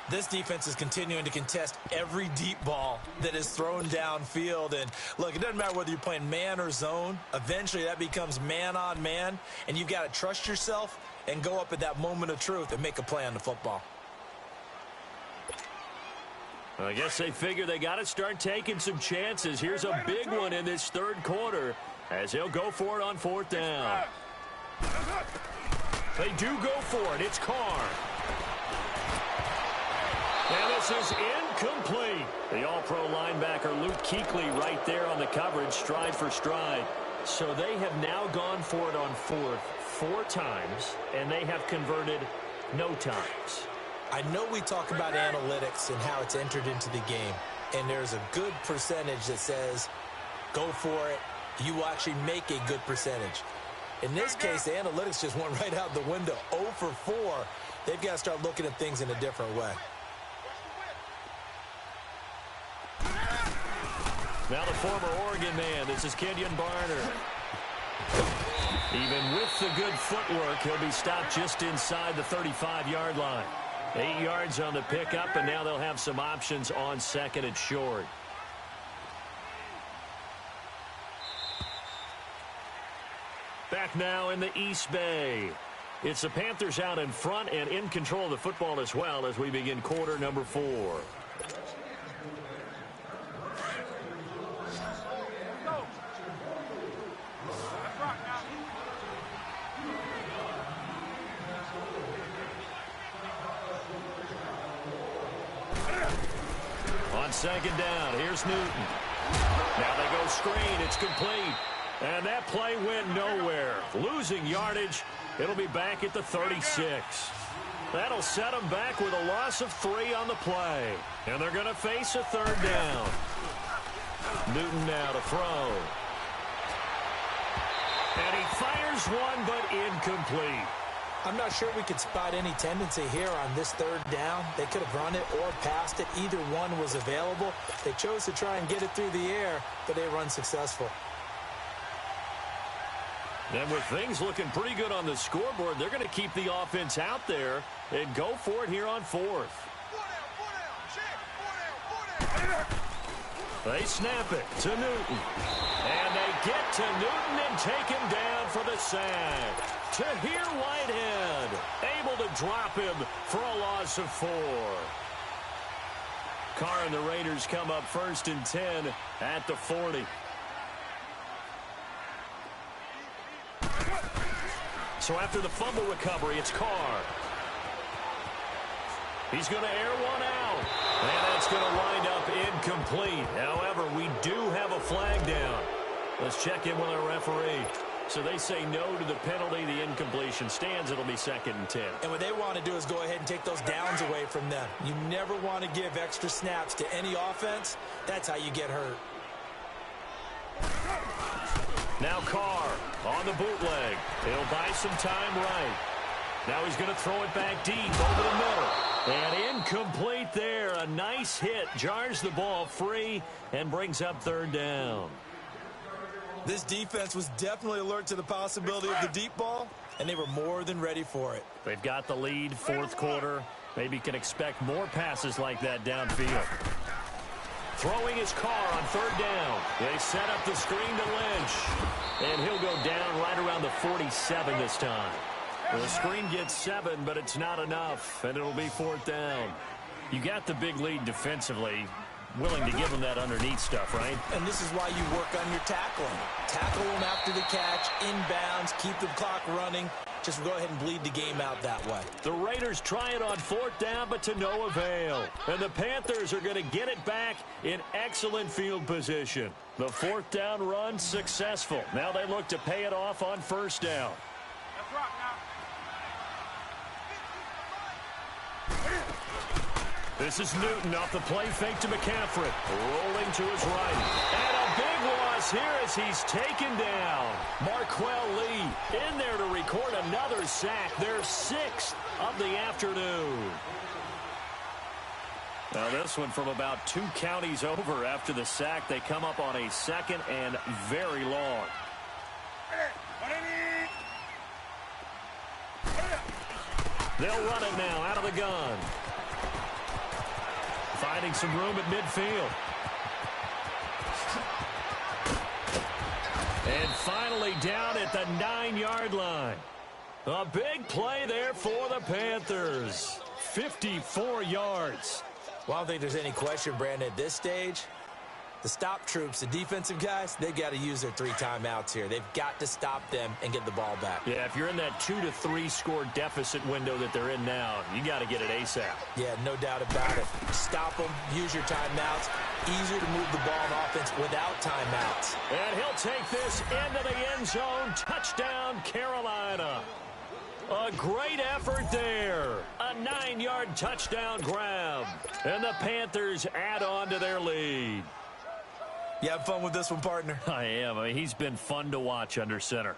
This defense is continuing to contest every deep ball that is thrown downfield. And, look, it doesn't matter whether you're playing man or zone. Eventually, that becomes man-on-man, and you've got to trust yourself and go up at that moment of truth and make a play on the football. I guess they figure they got to start taking some chances. Here's a big one in this 3rd quarter as they'll go for it on 4th down. They do go for it. It's Carr. And this is incomplete. The all-pro linebacker Luke Kuechly right there on the coverage, stride for stride. So they have now gone for it on 4th 4 times, and they have converted no times. I know we talk about analytics and how it's entered into the game, and there's a good percentage that says go for it. You will actually make a good percentage. In this case, the analytics just went right out the window. 0 for 4. They've got to start looking at things in a different way. Now the former Oregon man, this is Kenyon Barner. Even with the good footwork, he'll be stopped just inside the 35-yard line. 8 yards on the pickup, and now they'll have some options on 2nd and short. Back now in the East Bay. It's the Panthers out in front and in control of the football as well as we begin quarter number 4. On 2nd down, here's Newton. Now they go screen, it's complete. And that play went nowhere. Losing yardage, it'll be back at the 36. That'll set them back with a loss of 3 on the play. And they're going to face a 3rd down. Newton now to throw. And he fires one, but incomplete. I'm not sure we could spot any tendency here on this 3rd down. They could have run it or passed it. Either one was available. They chose to try and get it through the air, but they were unsuccessful. And with things looking pretty good on the scoreboard, they're going to keep the offense out there and go for it here on 4th. They snap it to Newton. And they get to Newton and take him down for the sack. Tahir Whitehead able to drop him for a loss of 4. Carr and the Raiders come up 1st and 10 at the 40. So after the fumble recovery, it's Carr. He's going to air one out. And that's going to wind up incomplete. However, we do have a flag down. Let's check in with our referee. So they say no to the penalty. The incompletion stands. It'll be 2nd and 10. And what they want to do is go ahead and take those downs away from them. You never want to give extra snaps to any offense. That's how you get hurt. Now Carr on the bootleg. He'll buy some time right. Now he's going to throw it back deep over the middle. And incomplete there. A nice hit. Jars the ball free and brings up 3rd down. This defense was definitely alert to the possibility of the deep ball, and they were more than ready for it. They've got the lead, 4th quarter. Maybe can expect more passes like that downfield. Throwing his Carr on 3rd down. They set up the screen to Lynch. And he'll go down right around the 47 this time. Well, the screen gets 7, but it's not enough, and it'll be 4th down. You got the big lead defensively. Willing to give them that underneath stuff, right? And this is why you work on your tackling. Tackle them after the catch, inbounds, keep the clock running. Just go ahead and bleed the game out that way. The Raiders try it on 4th down, but to no avail. And the Panthers are going to get it back in excellent field position. The 4th down run successful. Now they look to pay it off on 1st down. Let's rock now. This is Newton off the play fake to McCaffrey. Rolling to his right. And a big loss here as he's taken down. Marquell Lee in there to record another sack. Their 6th of the afternoon. Now this one from about 2 counties over after the sack. They come up on a 2nd and very long. They'll run it now out of the gun. Finding some room at midfield. And finally down at the 9-yard line. A big play there for the Panthers. 54 yards. Well, I don't think there's any question, Brandon, at this stage. The stop troops, the defensive guys, they've got to use their 3 timeouts here. They've got to stop them and get the ball back. Yeah, if you're in that 2 to 3 score deficit window that they're in now, you got to get it ASAP. Yeah, no doubt about it. Stop them, use your timeouts. Easier to move the ball on offense without timeouts. And he'll take this into the end zone. Touchdown, Carolina. A great effort there. A 9-yard touchdown grab. And the Panthers add on to their lead. You have fun with this one, partner? I am. I mean, he's been fun to watch under center.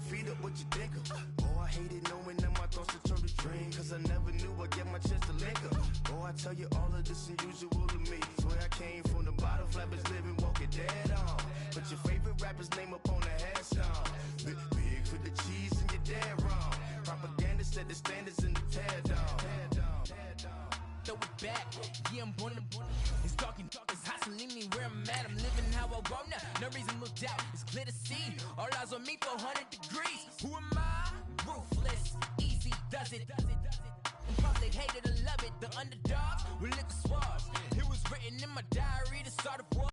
Feet up, what you think of? Oh, I hated knowing that my thoughts would turn to dream. Cause I never knew I'd get my chance to link up. Oh, I tell you all of this unusual to me. Swear I came from the bottom, flappers living, walking dead on. Put your favorite rapper's name up on the headstone. Big for the cheese and you're dead wrong. Propaganda set the standards in the tear down. Throw it back, yeah, I'm born to it's talking, it's hustling me where I'm at. I'm living how I want now. No reason to look doubt, it's clear to see. All eyes on me, 400 degrees. Who am I? Ruthless, easy, does it. In public, hated or love it. The underdogs, we lick swabs. It was written in my diary to start a war.